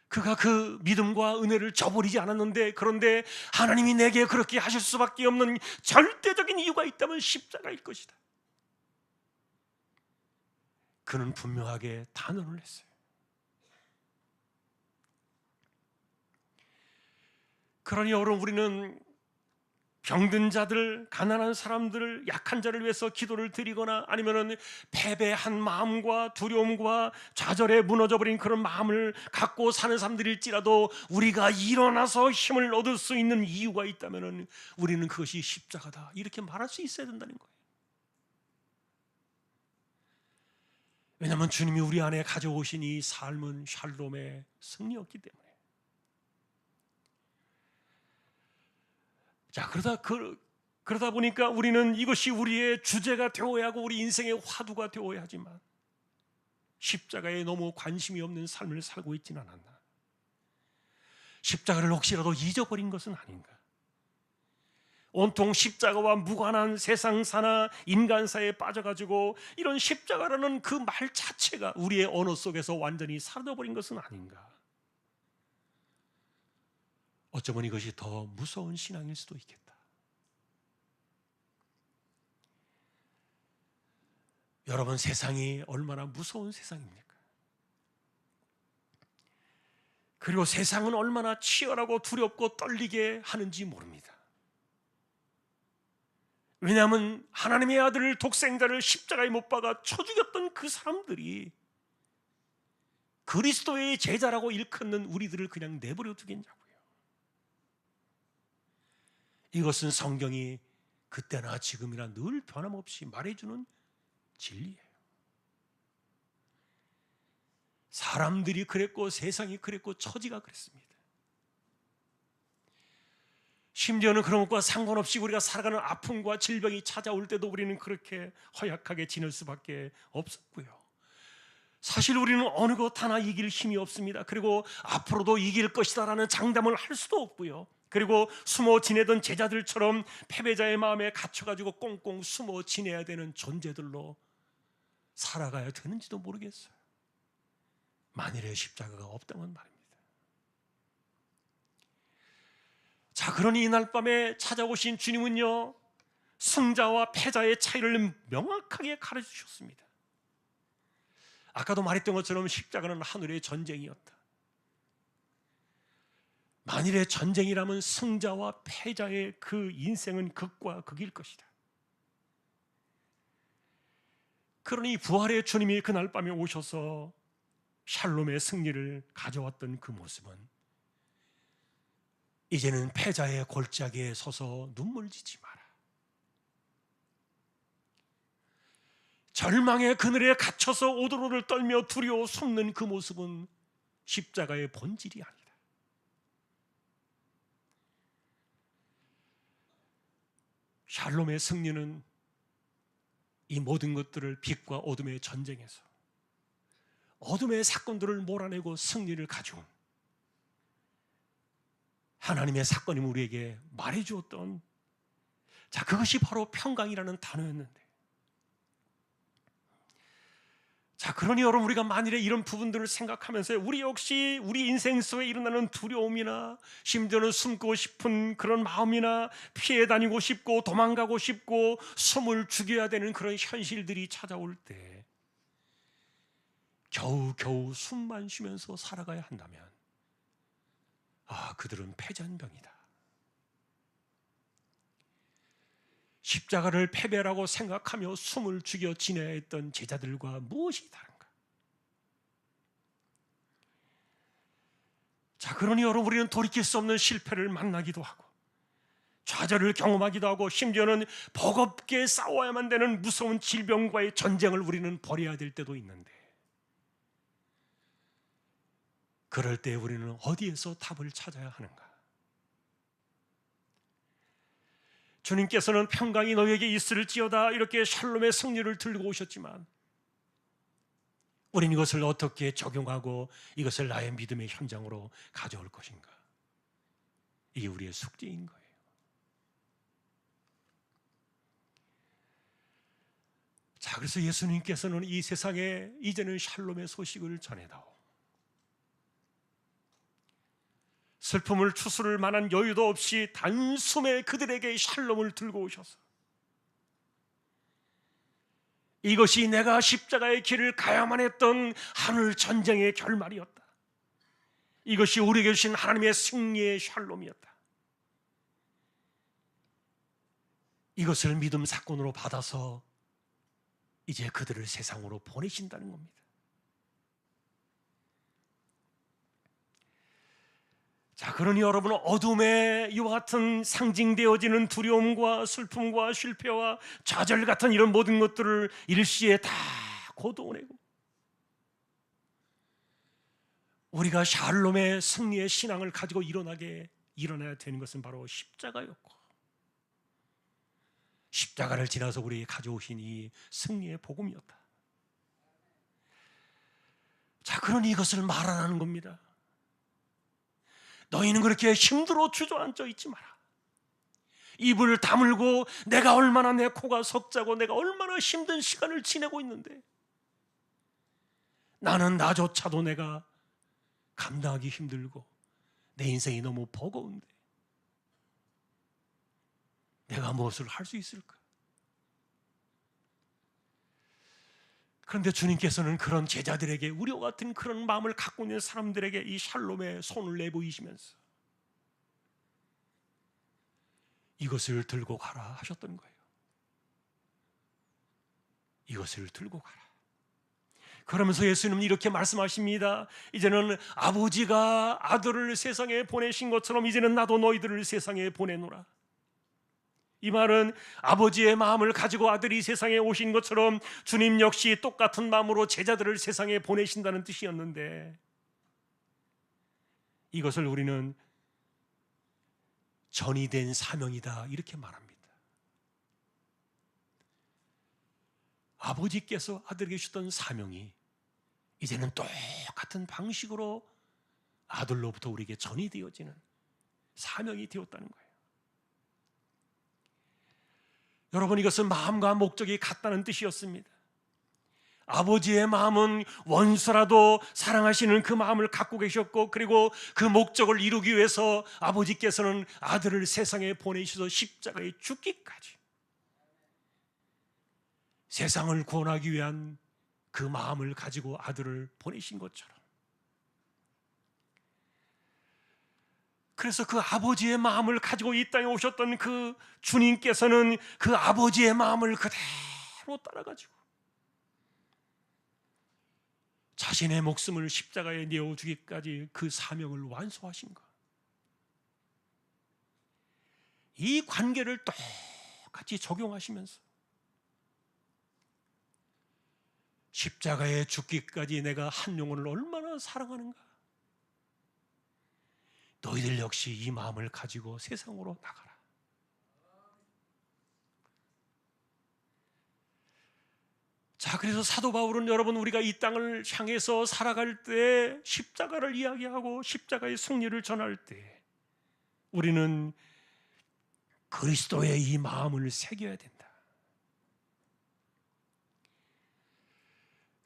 그가 그 믿음과 은혜를 저버리지 않았는데, 그런데 하나님이 내게 그렇게 하실 수밖에 없는 절대적인 이유가 있다면 십자가일 것이다. 그는 분명하게 단언을 했어요. 그러니 여러분, 우리는 병든 자들, 가난한 사람들, 약한 자를 위해서 기도를 드리거나, 아니면은 패배한 마음과 두려움과 좌절에 무너져버린 그런 마음을 갖고 사는 사람들일지라도 우리가 일어나서 힘을 얻을 수 있는 이유가 있다면은 우리는 그것이 십자가다, 이렇게 말할 수 있어야 된다는 거예요. 왜냐하면 주님이 우리 안에 가져오신 이 삶은 샬롬의 승리였기 때문에. 자, 그러다 보니까 우리는 이것이 우리의 주제가 되어야 하고 우리 인생의 화두가 되어야 하지만, 십자가에 너무 관심이 없는 삶을 살고 있지는 않았나? 십자가를 혹시라도 잊어버린 것은 아닌가? 온통 십자가와 무관한 세상사나 인간사에 빠져가지고 이런 십자가라는 그 말 자체가 우리의 언어 속에서 완전히 사라져버린 것은 아닌가? 어쩌면 이것이 더 무서운 신앙일 수도 있겠다. 여러분, 세상이 얼마나 무서운 세상입니까? 그리고 세상은 얼마나 치열하고 두렵고 떨리게 하는지 모릅니다. 왜냐하면 하나님의 아들을, 독생자를 십자가에 못 박아 쳐 죽였던 그 사람들이 그리스도의 제자라고 일컫는 우리들을 그냥 내버려 두겠냐고요. 이것은 성경이 그때나 지금이나 늘 변함없이 말해주는 진리예요. 사람들이 그랬고 세상이 그랬고 처지가 그랬습니다. 심지어는 그런 것과 상관없이 우리가 살아가는 아픔과 질병이 찾아올 때도 우리는 그렇게 허약하게 지낼 수밖에 없었고요. 사실 우리는 어느 것 하나 이길 힘이 없습니다. 그리고 앞으로도 이길 것이다라는 장담을 할 수도 없고요. 그리고 숨어 지내던 제자들처럼 패배자의 마음에 갇혀가지고 꽁꽁 숨어 지내야 되는 존재들로 살아가야 되는지도 모르겠어요. 만일에 십자가가 없다면 말입니다. 자, 그러니 이날 밤에 찾아오신 주님은요, 승자와 패자의 차이를 명확하게 가르치셨습니다. 아까도 말했던 것처럼 십자가는 하늘의 전쟁이었다. 만일의 전쟁이라면 승자와 패자의 그 인생은 극과 극일 것이다. 그러니 부활의 주님이 그날 밤에 오셔서 샬롬의 승리를 가져왔던 그 모습은, 이제는 패자의 골짜기에 서서 눈물 지지 마라, 절망의 그늘에 갇혀서 오들오들 떨며 두려워 숨는 그 모습은 십자가의 본질이 아니다. 샬롬의 승리는 이 모든 것들을 빛과 어둠의 전쟁에서 어둠의 사건들을 몰아내고 승리를 가져온 하나님의 사건이 우리에게 말해주었던, 자, 그것이 바로 평강이라는 단어였는데, 자, 그러니 여러분, 우리가 만일에 이런 부분들을 생각하면서 우리 역시 우리 인생 속에 일어나는 두려움이나 심지어는 숨고 싶은 그런 마음이나 피해 다니고 싶고 도망가고 싶고 숨을 죽여야 되는 그런 현실들이 찾아올 때 겨우겨우 숨만 쉬면서 살아가야 한다면, 그들은 패잔병이다. 십자가를 패배라고 생각하며 숨을 죽여 지내야 했던 제자들과 무엇이 다른가? 자, 그러니 여러분, 우리는 돌이킬 수 없는 실패를 만나기도 하고 좌절을 경험하기도 하고 심지어는 버겁게 싸워야만 되는 무서운 질병과의 전쟁을 우리는 벌여야 될 때도 있는데, 그럴 때 우리는 어디에서 답을 찾아야 하는가? 주님께서는 평강이 너희에게 있을지어다 이렇게 샬롬의 승리를 들고 오셨지만, 우리는 이것을 어떻게 적용하고 이것을 나의 믿음의 현장으로 가져올 것인가? 이게 우리의 숙제인 거예요. 자, 그래서 예수님께서는 이 세상에 이제는 샬롬의 소식을 전해다오. 슬픔을 추스를 만한 여유도 없이 단숨에 그들에게 샬롬을 들고 오셔서, 이것이 내가 십자가의 길을 가야만 했던 하늘 전쟁의 결말이었다. 이것이 우리에게 주신 하나님의 승리의 샬롬이었다. 이것을 믿음 사건으로 받아서 이제 그들을 세상으로 보내신다는 겁니다. 자, 그러니 여러분은 어둠에 이와 같은 상징되어지는 두려움과 슬픔과 실패와 좌절 같은 이런 모든 것들을 일시에 다 거두어내고, 우리가 샬롬의 승리의 신앙을 가지고 일어나야 되는 것은 바로 십자가였고, 십자가를 지나서 우리에게 가져오신 이 승리의 복음이었다. 자, 그러니 이것을 말 안 하는 겁니다. 너희는 그렇게 힘들어 주저앉아 있지 마라. 입을 다물고 내가 얼마나 내 코가 석자고 내가 얼마나 힘든 시간을 지내고 있는데, 나는 나조차도 내가 감당하기 힘들고 내 인생이 너무 버거운데 내가 무엇을 할 수 있을까? 그런데 주님께서는 그런 제자들에게, 우리와 같은 그런 마음을 갖고 있는 사람들에게 이 샬롬의 손을 내보이시면서 이것을 들고 가라 하셨던 거예요. 이것을 들고 가라. 그러면서 예수님은 이렇게 말씀하십니다. 이제는 아버지가 아들을 세상에 보내신 것처럼 이제는 나도 너희들을 세상에 보내노라. 이 말은 아버지의 마음을 가지고 아들이 세상에 오신 것처럼 주님 역시 똑같은 마음으로 제자들을 세상에 보내신다는 뜻이었는데, 이것을 우리는 전이 된 사명이다 이렇게 말합니다. 아버지께서 아들에게 주셨던 사명이 이제는 똑같은 방식으로 아들로부터 우리에게 전이 되어지는 사명이 되었다는 거예요. 여러분, 이것은 마음과 목적이 같다는 뜻이었습니다. 아버지의 마음은 원수라도 사랑하시는 그 마음을 갖고 계셨고, 그리고 그 목적을 이루기 위해서 아버지께서는 아들을 세상에 보내셔서 십자가에 죽기까지 세상을 구원하기 위한 그 마음을 가지고 아들을 보내신 것처럼, 그래서 그 아버지의 마음을 가지고 이 땅에 오셨던 그 주님께서는 그 아버지의 마음을 그대로 따라가지고 자신의 목숨을 십자가에 내어주기까지 그 사명을 완수하신 것, 이 관계를 똑같이 적용하시면서 십자가에 죽기까지 내가 한 영혼을 얼마나 사랑하는가, 너희들 역시 이 마음을 가지고 세상으로 나가라. 자, 그래서 사도 바울은 여러분, 우리가 이 땅을 향해서 살아갈 때 십자가를 이야기하고 십자가의 승리를 전할 때 우리는 그리스도의 이 마음을 새겨야 된다.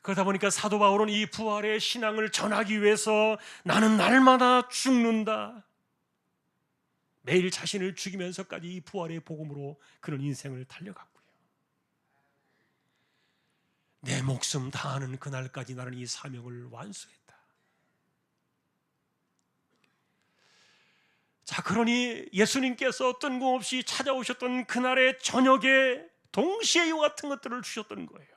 그러다 보니까 사도 바울은 이 부활의 신앙을 전하기 위해서 나는 날마다 죽는다, 매일 자신을 죽이면서까지 이 부활의 복음으로 그런 인생을 달려갔고요. 내 목숨 다하는 그날까지 나는 이 사명을 완수했다. 자, 그러니 예수님께서 뜬금없이 찾아오셨던 그날의 저녁에 동시에 이와 같은 것들을 주셨던 거예요.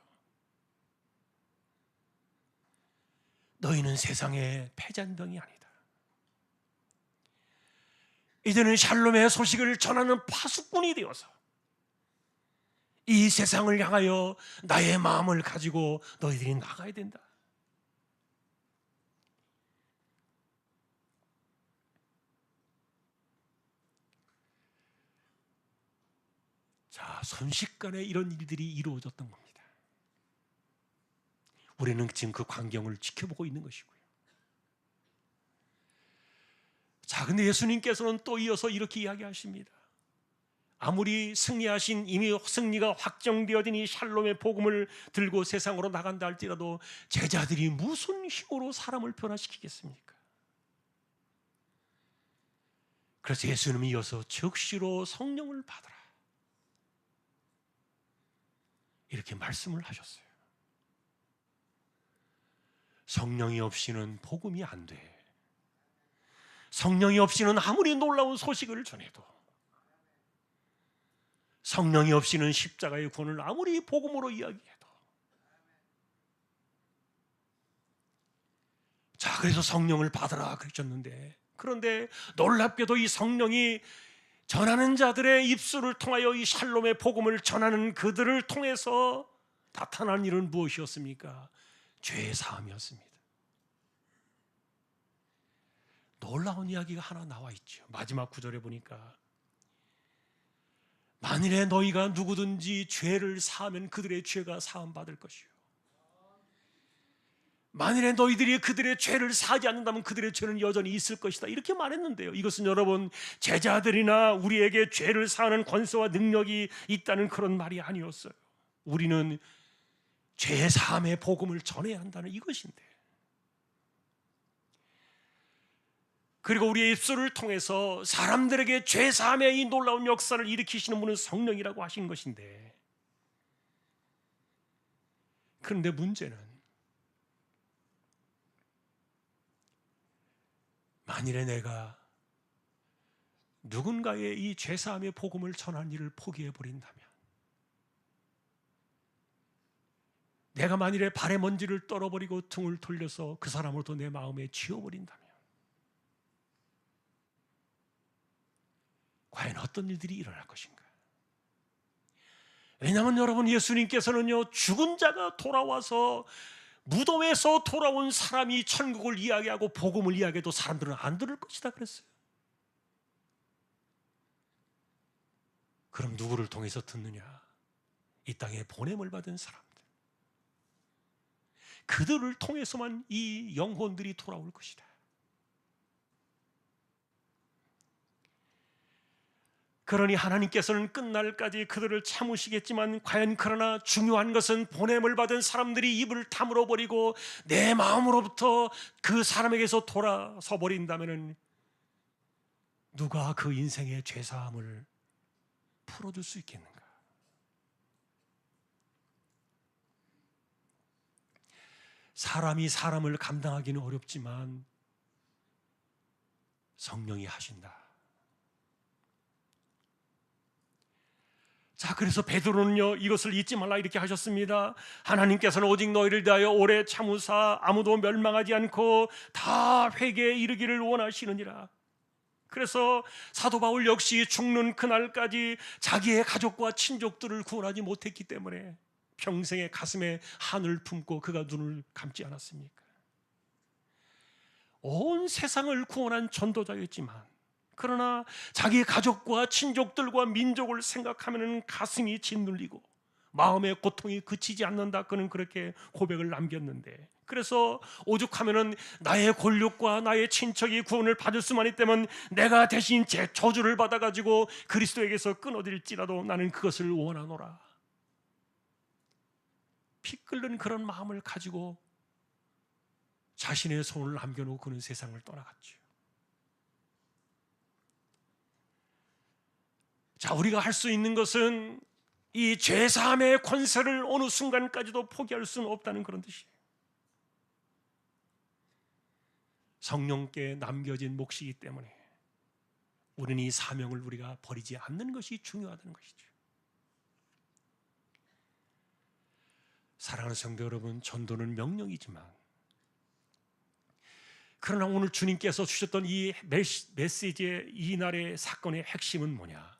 너희는 세상의 패잔병이 아니다. 이제는 샬롬의 소식을 전하는 파수꾼이 되어서 이 세상을 향하여 나의 마음을 가지고 너희들이 나가야 된다. 자, 순식간에 이런 일들이 이루어졌던 겁니다. 우리는 지금 그 광경을 지켜보고 있는 것이고요. 자, 근데 예수님께서는 또 이어서 이렇게 이야기하십니다. 아무리 승리하신, 이미 승리가 확정되어진 이 샬롬의 복음을 들고 세상으로 나간다 할지라도 제자들이 무슨 힘으로 사람을 변화시키겠습니까? 그래서 예수님이 이어서 즉시로 성령을 받으라, 이렇게 말씀을 하셨어요. 성령이 없이는 복음이 안 돼. 성령이 없이는 아무리 놀라운 소식을 전해도, 성령이 없이는 십자가의 구원을 아무리 복음으로 이야기해도. 자, 그래서 성령을 받으라 그러셨는데, 그런데 놀랍게도 이 성령이 전하는 자들의 입술을 통하여 이 샬롬의 복음을 전하는 그들을 통해서 나타난 일은 무엇이었습니까? 죄의 사함이었습니다. 놀라운 이야기가 하나 나와 있죠. 마지막 구절에 보니까 만일에 너희가 누구든지 죄를 사하면 그들의 죄가 사함받을 것이요, 만일에 너희들이 그들의 죄를 사하지 않는다면 그들의 죄는 여전히 있을 것이다, 이렇게 말했는데요. 이것은 여러분, 제자들이나 우리에게 죄를 사하는 권세와 능력이 있다는 그런 말이 아니었어요. 우리는 죄 사함의 복음을 전해야 한다는 이것인데, 그리고 우리의 입술을 통해서 사람들에게 죄 사함의 이 놀라운 역사를 일으키시는 분은 성령이라고 하신 것인데, 그런데 문제는 만일에 내가 누군가의 이 죄사함의 복음을 전하는 일을 포기해 버린다면, 내가 만일에 발에 먼지를 떨어버리고 등을 돌려서 그 사람으로부터 내 마음에 지워버린다면, 과연 어떤 일들이 일어날 것인가? 왜냐하면 여러분, 예수님께서는요, 죽은 자가 돌아와서 무덤에서 돌아온 사람이 천국을 이야기하고 복음을 이야기해도 사람들은 안 들을 것이다 그랬어요. 그럼 누구를 통해서 듣느냐? 이 땅에 보냄을 받은 사람들, 그들을 통해서만 이 영혼들이 돌아올 것이다. 그러니 하나님께서는 끝날까지 그들을 참으시겠지만, 과연 그러나 중요한 것은 보냄을 받은 사람들이 입을 다물어 버리고 내 마음으로부터 그 사람에게서 돌아서 버린다면 누가 그 인생의 죄사함을 풀어줄 수 있겠는가? 사람이 사람을 감당하기는 어렵지만 성령이 하신다. 자, 그래서 베드로는요, 이것을 잊지 말라 이렇게 하셨습니다. 하나님께서는 오직 너희를 대하여 오래 참으사 아무도 멸망하지 않고 다 회개에 이르기를 원하시느니라. 그래서 사도 바울 역시 죽는 그날까지 자기의 가족과 친족들을 구원하지 못했기 때문에 평생의 가슴에 한을 품고 그가 눈을 감지 않았습니까? 온 세상을 구원한 전도자였지만, 그러나 자기 가족과 친족들과 민족을 생각하면 가슴이 짓눌리고 마음의 고통이 그치지 않는다, 그는 그렇게 고백을 남겼는데, 그래서 오죽하면은 나의 골육과 나의 친척이 구원을 받을 수만 있다면 내가 대신 제 저주를 받아가지고 그리스도에게서 끊어질지라도 나는 그것을 원하노라, 피 끓는 그런 마음을 가지고 자신의 손을 남겨놓고 그는 세상을 떠나갔죠. 자, 우리가 할 수 있는 것은 이 죄사함의 권세를 어느 순간까지도 포기할 수는 없다는 그런 뜻이에요. 성령께 남겨진 몫이기 때문에 우리는 이 사명을 우리가 버리지 않는 것이 중요하다는 것이죠. 사랑하는 성도 여러분, 전도는 명령이지만 그러나 오늘 주님께서 주셨던 이 메시지의 이날의 사건의 핵심은 뭐냐?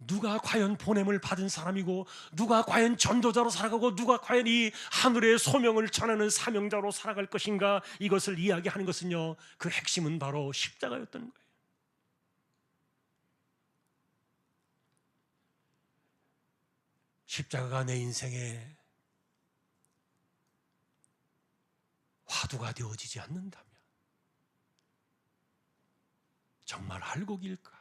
누가 과연 보냄을 받은 사람이고 누가 과연 전도자로 살아가고 누가 과연 이 하늘의 소명을 전하는 사명자로 살아갈 것인가, 이것을 이야기하는 것은요, 그 핵심은 바로 십자가였던 거예요. 십자가가 내 인생에 화두가 되어지지 않는다면 정말 알곡일까?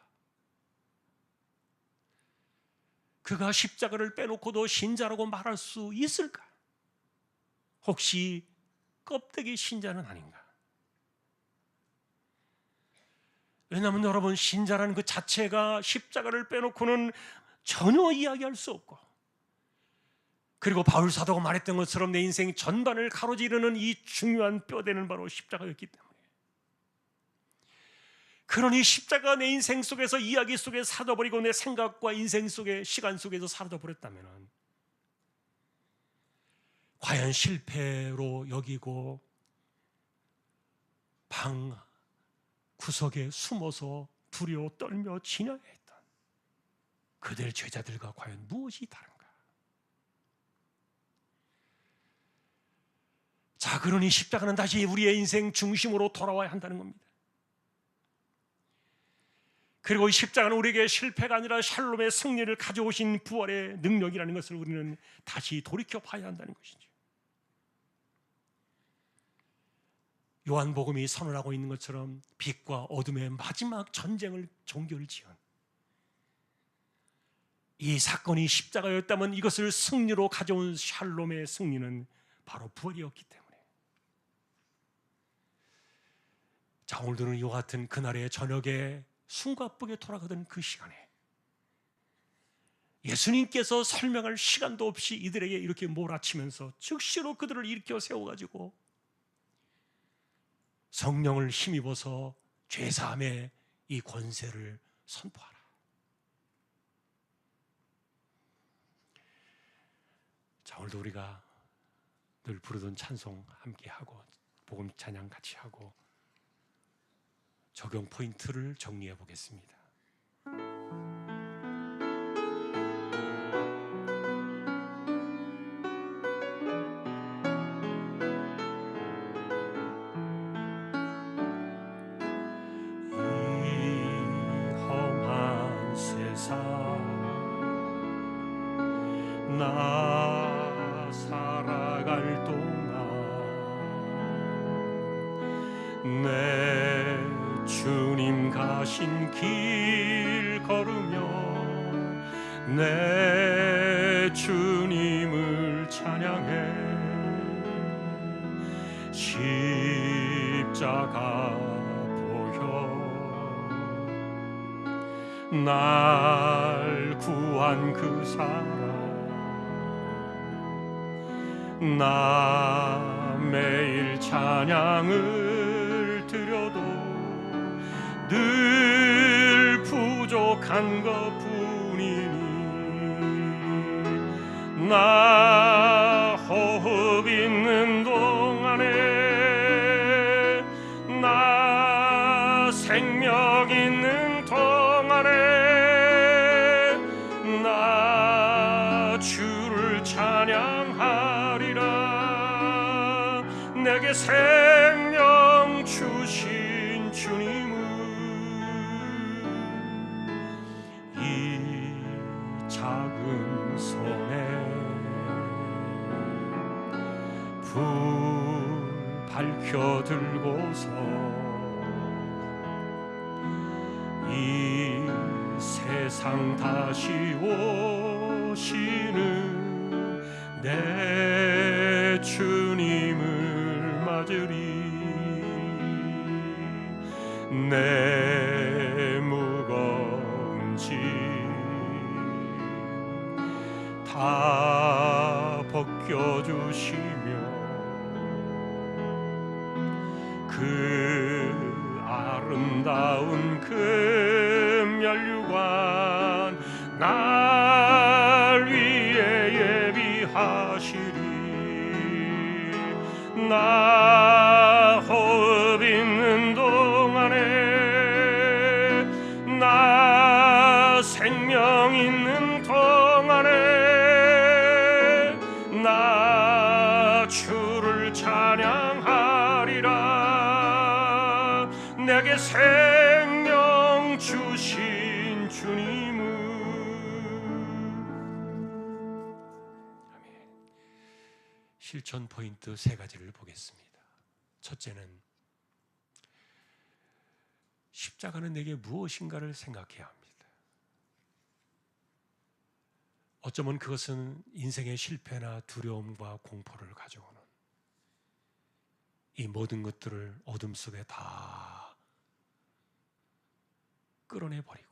그가 십자가를 빼놓고도 신자라고 말할 수 있을까? 혹시 껍데기 신자는 아닌가? 왜냐하면 여러분, 신자라는 그 자체가 십자가를 빼놓고는 전혀 이야기할 수 없고, 그리고 바울 사도가 말했던 것처럼 내 인생 전반을 가로지르는 이 중요한 뼈대는 바로 십자가였기 때문에, 그러니 십자가 내 인생 속에서, 이야기 속에 사라져버리고 내 생각과 인생 속에, 시간 속에서 사라져버렸다면 과연 실패로 여기고 방 구석에 숨어서 두려워 떨며 지녀야 했던 그들 제자들과 과연 무엇이 다른가? 자, 그러니 십자가는 다시 우리의 인생 중심으로 돌아와야 한다는 겁니다. 그리고 이 십자가는 우리에게 실패가 아니라 샬롬의 승리를 가져오신 부활의 능력이라는 것을 우리는 다시 돌이켜 봐야 한다는 것이죠. 요한복음이 선언하고 있는 것처럼 빛과 어둠의 마지막 전쟁을 종결 지은 이 사건이 십자가였다면 이것을 승리로 가져온 샬롬의 승리는 바로 부활이었기 때문에, 자, 오늘들은 이와 같은 그날의 저녁에 숨가쁘게 돌아가던 그 시간에 예수님께서 설명할 시간도 없이 이들에게 이렇게 몰아치면서 즉시로 그들을 일으켜 세워가지고 성령을 힘입어서 죄사함의 이 권세를 선포하라. 자, 오늘도 우리가 늘 부르던 찬송 함께하고 복음 찬양 같이 하고 적용 포인트를 정리해 보겠습니다. 나 살아갈 동안 내 주님 가신 길 걸으며 내 주님을 찬양해 십자가 보여 날 구한 그 사랑 나 매일 찬양을 드려도 늘 부족한 것뿐이니 나 호흡 있는 동안에 나 생명 있는 동안에 나 주를 찬양하리라. 내게 생명 주신 주님은 이 작은 손에 불 밝혀 들고서 이 세상 다시 오시는 내 주님을 맞으리. 내 무거운 짐 다 벗겨주시며 그 아름다운 금면류관 날 위해 예비하시리. 나 호흡 있는 동안에, 나 생명 있는 동안에, 나 주를 찬양하리라. 내게 생명 주신 주님을. 아멘. 실천 포인트 세 가지를 보겠습니다. 첫째는 십자가는 내게 무엇인가를 생각해야 합니다. 어쩌면 그것은 인생의 실패나 두려움과 공포를 가져오는 이 모든 것들을 어둠 속에 다 끌어내버리고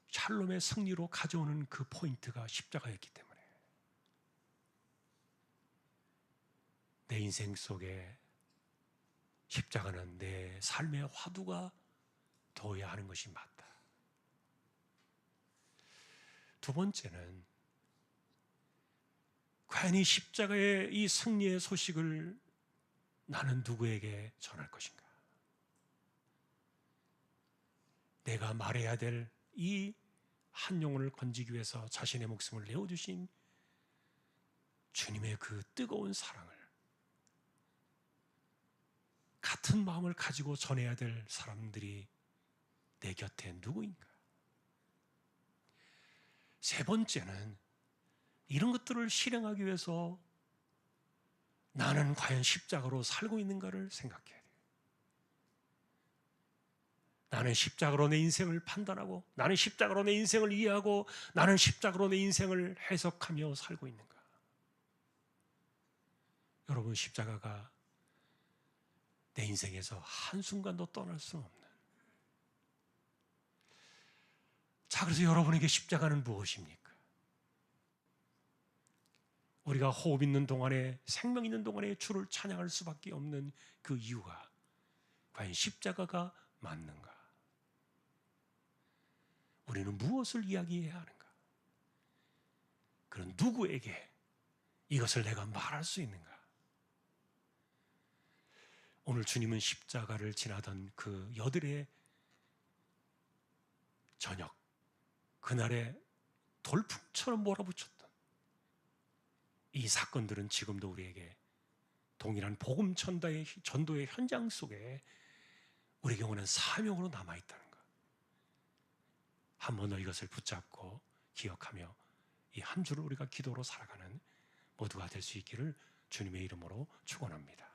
샬롬의 승리로 가져오는 그 포인트가 십자가였기 때문에 내 인생 속에 십자가는 내 삶의 화두가 되어야 하는 것이 맞다. 두 번째는 과연 이 십자가의 이 승리의 소식을 나는 누구에게 전할 것인가? 내가 말해야 될 이 한 영혼을 건지기 위해서 자신의 목숨을 내어주신 주님의 그 뜨거운 사랑을 같은 마음을 가지고 전해야 될 사람들이 내 곁에 누구인가? 세 번째는 이런 것들을 실행하기 위해서 나는 과연 십자가로 살고 있는가를 생각해야 돼요. 나는 십자가로 내 인생을 판단하고, 나는 십자가로 내 인생을 이해하고, 나는 십자가로 내 인생을 해석하며 살고 있는가? 여러분, 십자가가 내 인생에서 한순간도 떠날 수 없는. 자, 그래서 여러분에게 십자가는 무엇입니까? 우리가 호흡 있는 동안에, 생명 있는 동안에 주를 찬양할 수밖에 없는 그 이유가 과연 십자가가 맞는가? 우리는 무엇을 이야기해야 하는가? 그런 누구에게 이것을 내가 말할 수 있는가? 오늘 주님은 십자가를 지나던 그 여들의 저녁, 그날의 돌풍처럼 몰아붙였던 이 사건들은 지금도 우리에게 동일한 복음 전도의 현장 속에 우리에게 오는 사명으로 남아있다는 것. 한 번 더 이것을 붙잡고 기억하며 이 한 주를 우리가 기도로 살아가는 모두가 될 수 있기를 주님의 이름으로 축원합니다.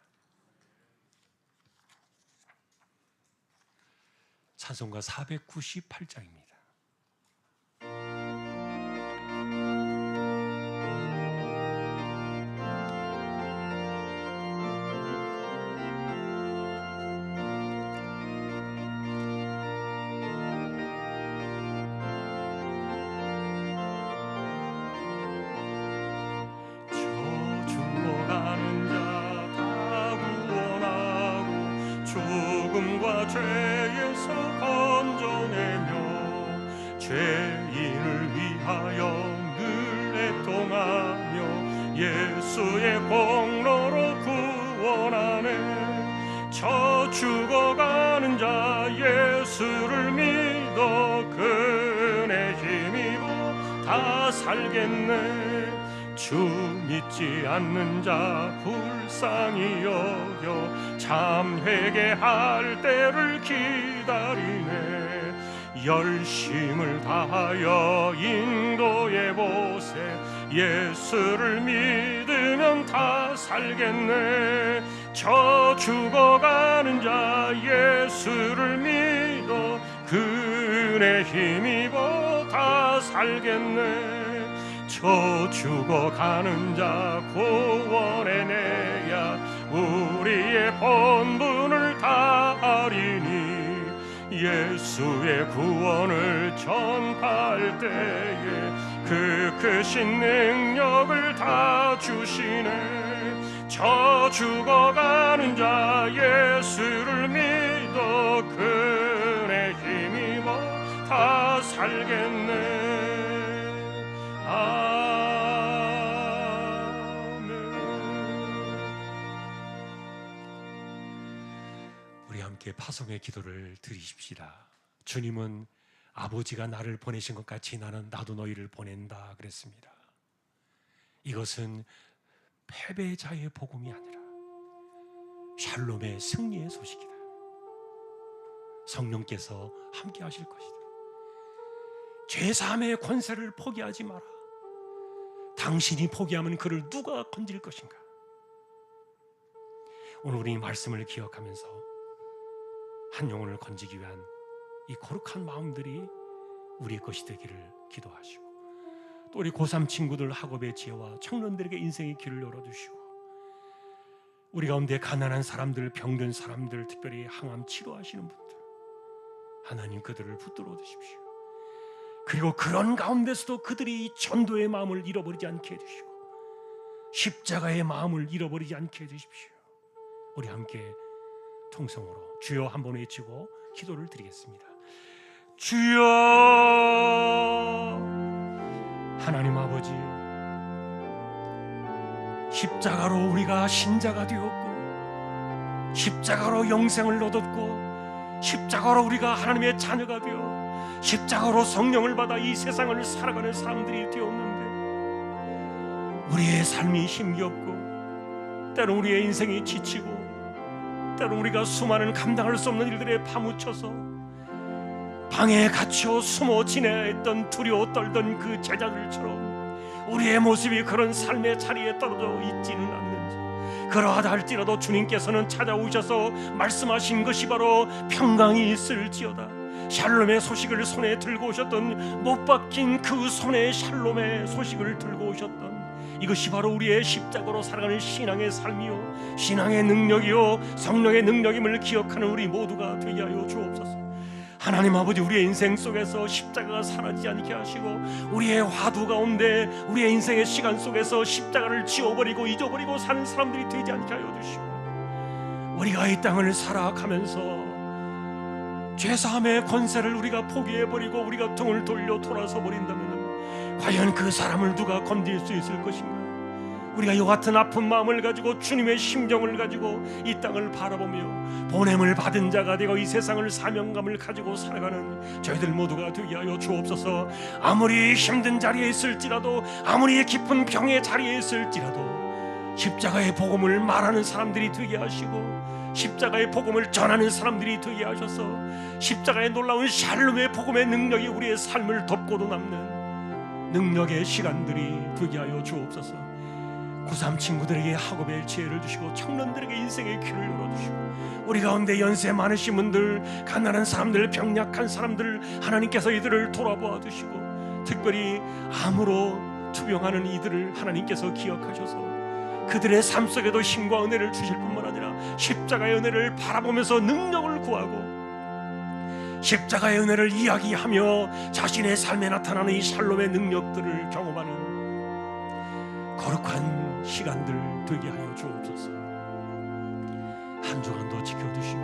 찬송가 498장입니다. 죄에서 건져내며 죄인을 위하여 늘 애통하며 예수의 공로로 구원하네. 저 죽어가는 자 예수를 믿어 그네 힘입어 다 살겠네. 주 믿지 않는 자 불쌍히 여겨 참 회개할 때를 기다리네. 열심을 다하여 인도해 보세. 예수를 믿으면 다 살겠네. 저 죽어가는 자 예수를 믿어 그네 힘입어 다 살겠네. 저 죽어가는 자 구원해내야 우리의 본분을 다하리니. 예수의 구원을 전파할 때에 그 크신 능력을 다 주시네. 저 죽어가는 자 예수를 믿 살겠네. 아멘. 우리 함께 파송의 기도를 드리십시다. 주님은 아버지가 나를 보내신 것 같이 나도 너희를 보낸다 그랬습니다. 이것은 패배자의 복음이 아니라 샬롬의 승리의 소식이다. 성령께서 함께 하실 것이다. 죄사함의 권세를 포기하지 마라. 당신이 포기하면 그를 누가 건질 것인가? 오늘 우리 이 말씀을 기억하면서 한 영혼을 건지기 위한 이 거룩한 마음들이 우리의 것이 되기를 기도하시고, 또 우리 고3 친구들 학업의 지혜와 청년들에게 인생의 길을 열어주시고, 우리 가운데 가난한 사람들, 병든 사람들, 특별히 항암 치료하시는 분들, 하나님 그들을 붙들어 주십시오. 그리고 그런 가운데서도 그들이 전도의 마음을 잃어버리지 않게 해주시고 십자가의 마음을 잃어버리지 않게 해주십시오. 우리 함께 통성으로 주여 한번 외치고 기도를 드리겠습니다. 주여, 하나님 아버지, 십자가로 우리가 신자가 되었고, 십자가로 영생을 얻었고, 십자가로 우리가 하나님의 자녀가 되어 십자가로 성령을 받아 이 세상을 살아가는 사람들이 되었는데, 우리의 삶이 힘겹고 때로 우리의 인생이 지치고 때로 우리가 수많은 감당할 수 없는 일들에 파묻혀서 방에 갇혀 숨어 지내야 했던, 두려워 떨던 그 제자들처럼 우리의 모습이 그런 삶의 자리에 떨어져 있지는 않는지, 그러하다 할지라도 주님께서는 찾아오셔서 말씀하신 것이 바로 평강이 있을지어다, 샬롬의 소식을 손에 들고 오셨던, 못 박힌 그 손에 샬롬의 소식을 들고 오셨던, 이것이 바로 우리의 십자가로 살아가는 신앙의 삶이요 신앙의 능력이요 성령의 능력임을 기억하는 우리 모두가 되게 하여 주옵소서. 하나님 아버지, 우리의 인생 속에서 십자가가 사라지지 않게 하시고, 우리의 화두 가운데 우리의 인생의 시간 속에서 십자가를 지워버리고 잊어버리고 사는 사람들이 되지 않게 하여 주시고, 우리가 이 땅을 살아가면서 죄사함의 권세를 우리가 포기해버리고 우리가 등을 돌려 돌아서 버린다면 과연 그 사람을 누가 건질 수 있을 것인가? 우리가 이와 같은 아픈 마음을 가지고 주님의 심정을 가지고 이 땅을 바라보며 보냄을 받은 자가 되고 이 세상을 사명감을 가지고 살아가는 저희들 모두가 되게 하여 주옵소서. 아무리 힘든 자리에 있을지라도, 아무리 깊은 병의 자리에 있을지라도 십자가의 복음을 말하는 사람들이 되게 하시고, 십자가의 복음을 전하는 사람들이 되게 하셔서 십자가의 놀라운 샬롬의 복음의 능력이 우리의 삶을 덮고도 남는 능력의 시간들이 되게 하여 주옵소서. 고3 친구들에게 학업의 지혜를 주시고 청년들에게 인생의 길을 열어주시고, 우리 가운데 연세 많으신 분들, 가난한 사람들, 병약한 사람들, 하나님께서 이들을 돌아보아 주시고, 특별히 암으로 투병하는 이들을 하나님께서 기억하셔서 그들의 삶 속에도 힘과 은혜를 주실 뿐만 아니라 십자가의 은혜를 바라보면서 능력을 구하고 십자가의 은혜를 이야기하며 자신의 삶에 나타나는 이 샬롬의 능력들을 경험하는 거룩한 시간들 되게 하여 주옵소서. 한 주간도 지켜주시고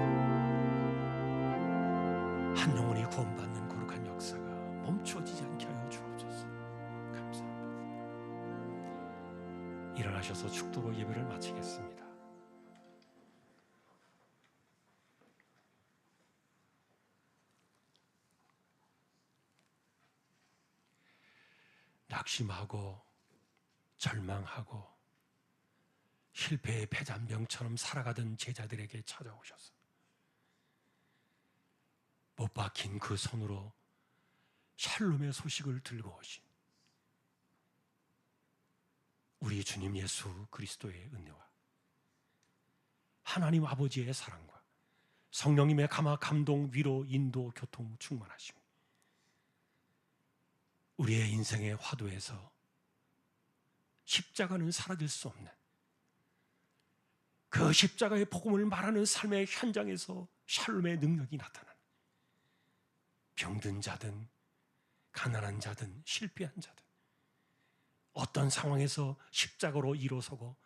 한 영혼이 구원받는 거룩한 역사가 멈추어지지 않게 하여 주옵소서. 감사합니다. 일어나셔서 축도로 예배를 마치겠습니다. 낙심하고 절망하고 실패의 패잔병처럼 살아가던 제자들에게 찾아오셔서 못 박힌 그 손으로 샬롬의 소식을 들고 오신 우리 주님 예수 그리스도의 은혜와 하나님 아버지의 사랑과 성령님의 감화, 감동, 위로, 인도, 교통, 충만하심, 우리의 인생의 화두에서 십자가는 사라질 수 없는 그 십자가의 복음을 말하는 삶의 현장에서 샬롬의 능력이 나타나는, 병든 자든 가난한 자든 실패한 자든 어떤 상황에서 십자가로 일어서고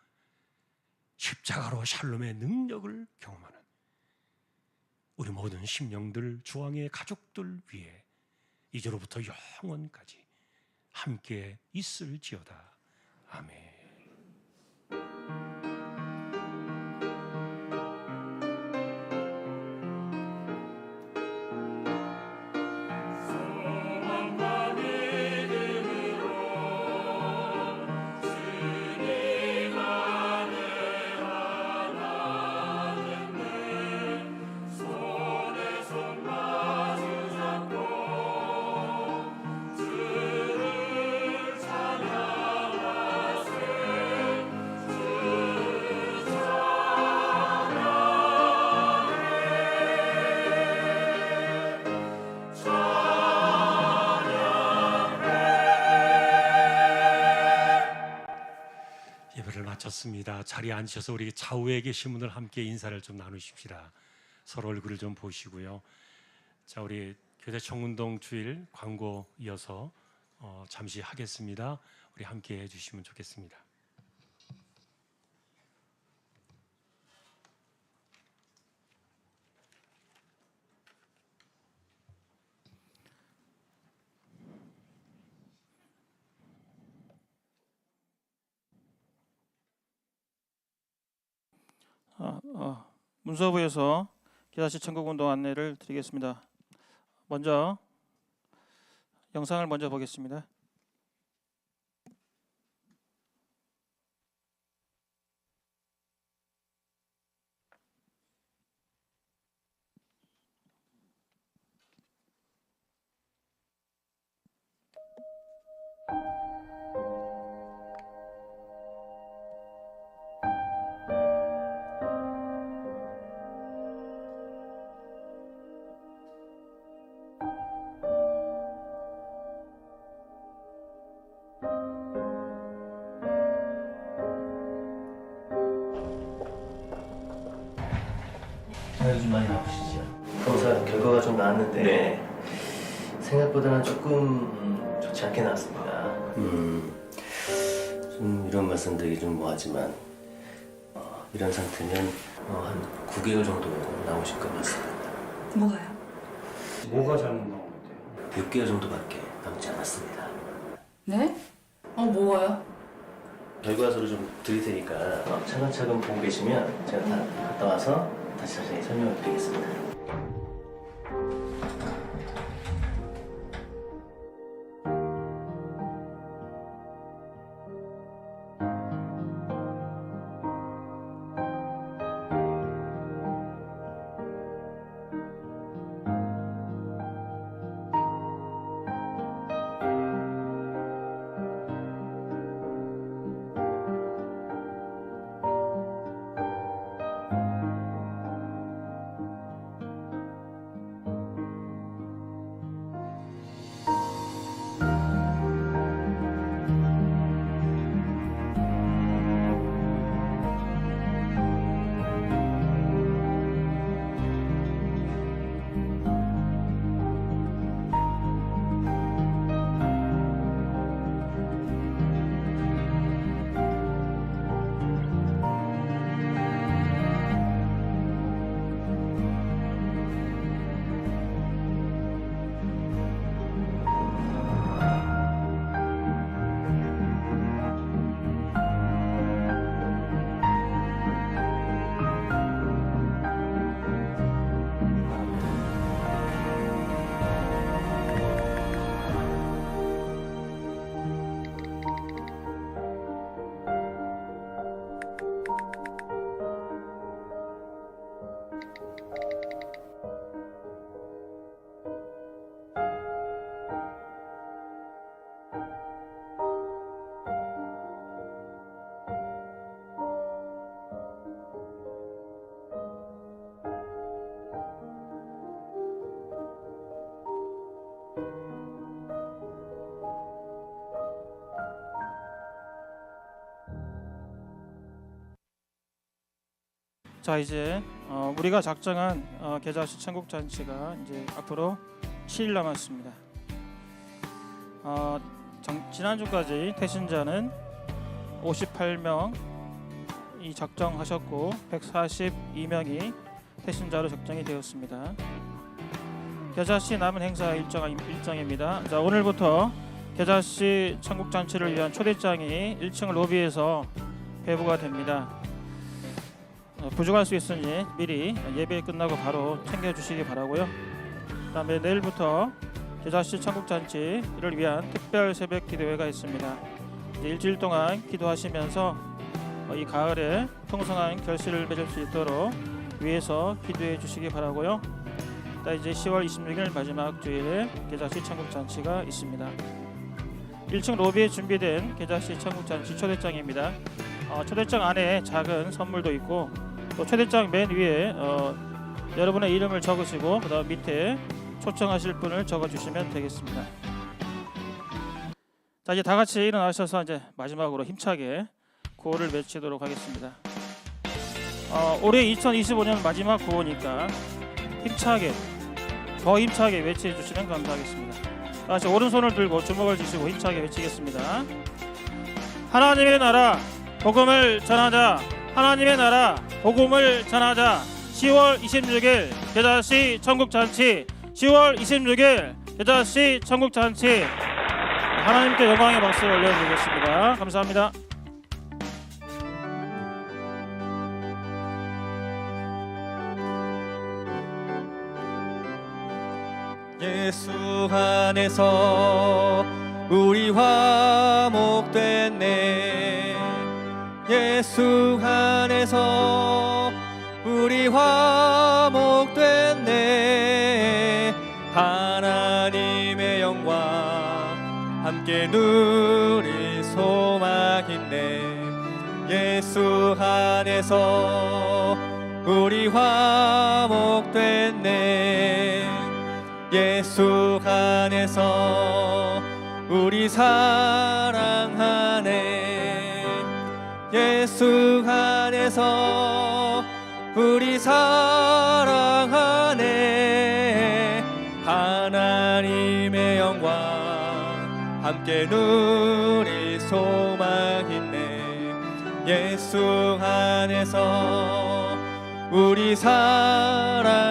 십자가로 샬롬의 능력을 경험하는 우리 모든 심령들, 주왕의 가족들 위해 이제로부터 영원까지 함께 있을지어다. 아멘. 예배를 마쳤습니다. 자리에 앉으셔서 우리 좌우에 계신 분들 함께 인사를 좀 나누십시다. 서로 얼굴을 좀 보시고요. 자, 우리 교대 청운동 주일 광고 이어서 잠시 하겠습니다. 우리 함께 해주시면 좋겠습니다. 문서부에서 기다시 천국운동 안내를 드리겠습니다. 먼저 영상을 먼저 보겠습니다. 요즘 많이 아프시죠? 검사 결과가 좀 나왔는데 생각보다는 조금 좋지 않게 나왔습니다. 좀 이런 말씀드리기 좀 뭐하지만 이런 상태면 한 9개월 정도 나오실 것 같습니다. 뭐가요? 뭐가 잘못 나온 건데요? 6개월 정도밖에 남지 않았습니다. 네? 뭐가요? 결과서를 좀 드릴 테니까 차근차근 보고 계시면 제가 다 갔다 와서 다시 자세히 설명을 드리겠습니다. 자, 이제 우리가 작정한 계좌시 천국 잔치가 이제 앞으로 7일 남았습니다. 지난주까지 태신자는 58명이 작정하셨고 142명이 태신자로 작정이 되었습니다. 계좌시 남은 행사 일정입니다. 자, 오늘부터 계좌시 천국잔치를 위한 초대장이 1층 로비에서 배부가 됩니다. 부족할 수 있으니 미리 예배 끝나고 바로 챙겨주시기 바라고요. 그다음에 내일부터 계좌시 천국잔치를 위한 특별 새벽 기도회가 있습니다. 이제 일주일 동안 기도하시면서 이 가을에 풍성한 결실을 맺을 수 있도록 위에서 기도해 주시기 바라고요. 이제 10월 26일 마지막 주일에 계좌시 천국잔치가 있습니다. 1층 로비에 준비된 계좌시 천국잔치 초대장입니다. 초대장 안에 작은 선물도 있고 또 초대장 맨 위에 여러분의 이름을 적으시고 그다음 밑에 초청하실 분을 적어주시면 되겠습니다. 자, 이제 다 같이 일어나셔서 이제 마지막으로 힘차게 구호를 외치도록 하겠습니다. 올해 2025년 마지막 구호니까 더 힘차게 외쳐 주시면 감사하겠습니다. 다 같이 오른손을 들고 주먹을 쥐시고 힘차게 외치겠습니다. 하나님의 나라 복음을 전하자. 하나님의 나라 복음을 전하자. 10월 26일 계좌시 천국잔치. 10월 26일 계좌시 천국잔치. 하나님께 영광의 박수를 올려드리겠습니다. 감사합니다. 예수 안에서 우리 화목됐네. 예수 안에서 우리 화목됐네. 하나님의 영광 함께 누릴 소망있네. 예수 안에서 우리 화목됐네. 예수 안에서 우리 사랑하네. 예수 안에서 우리 사랑하네. 하나님의 영광 함께 누릴 소망있네. 예수 안에서 우리 사랑하네.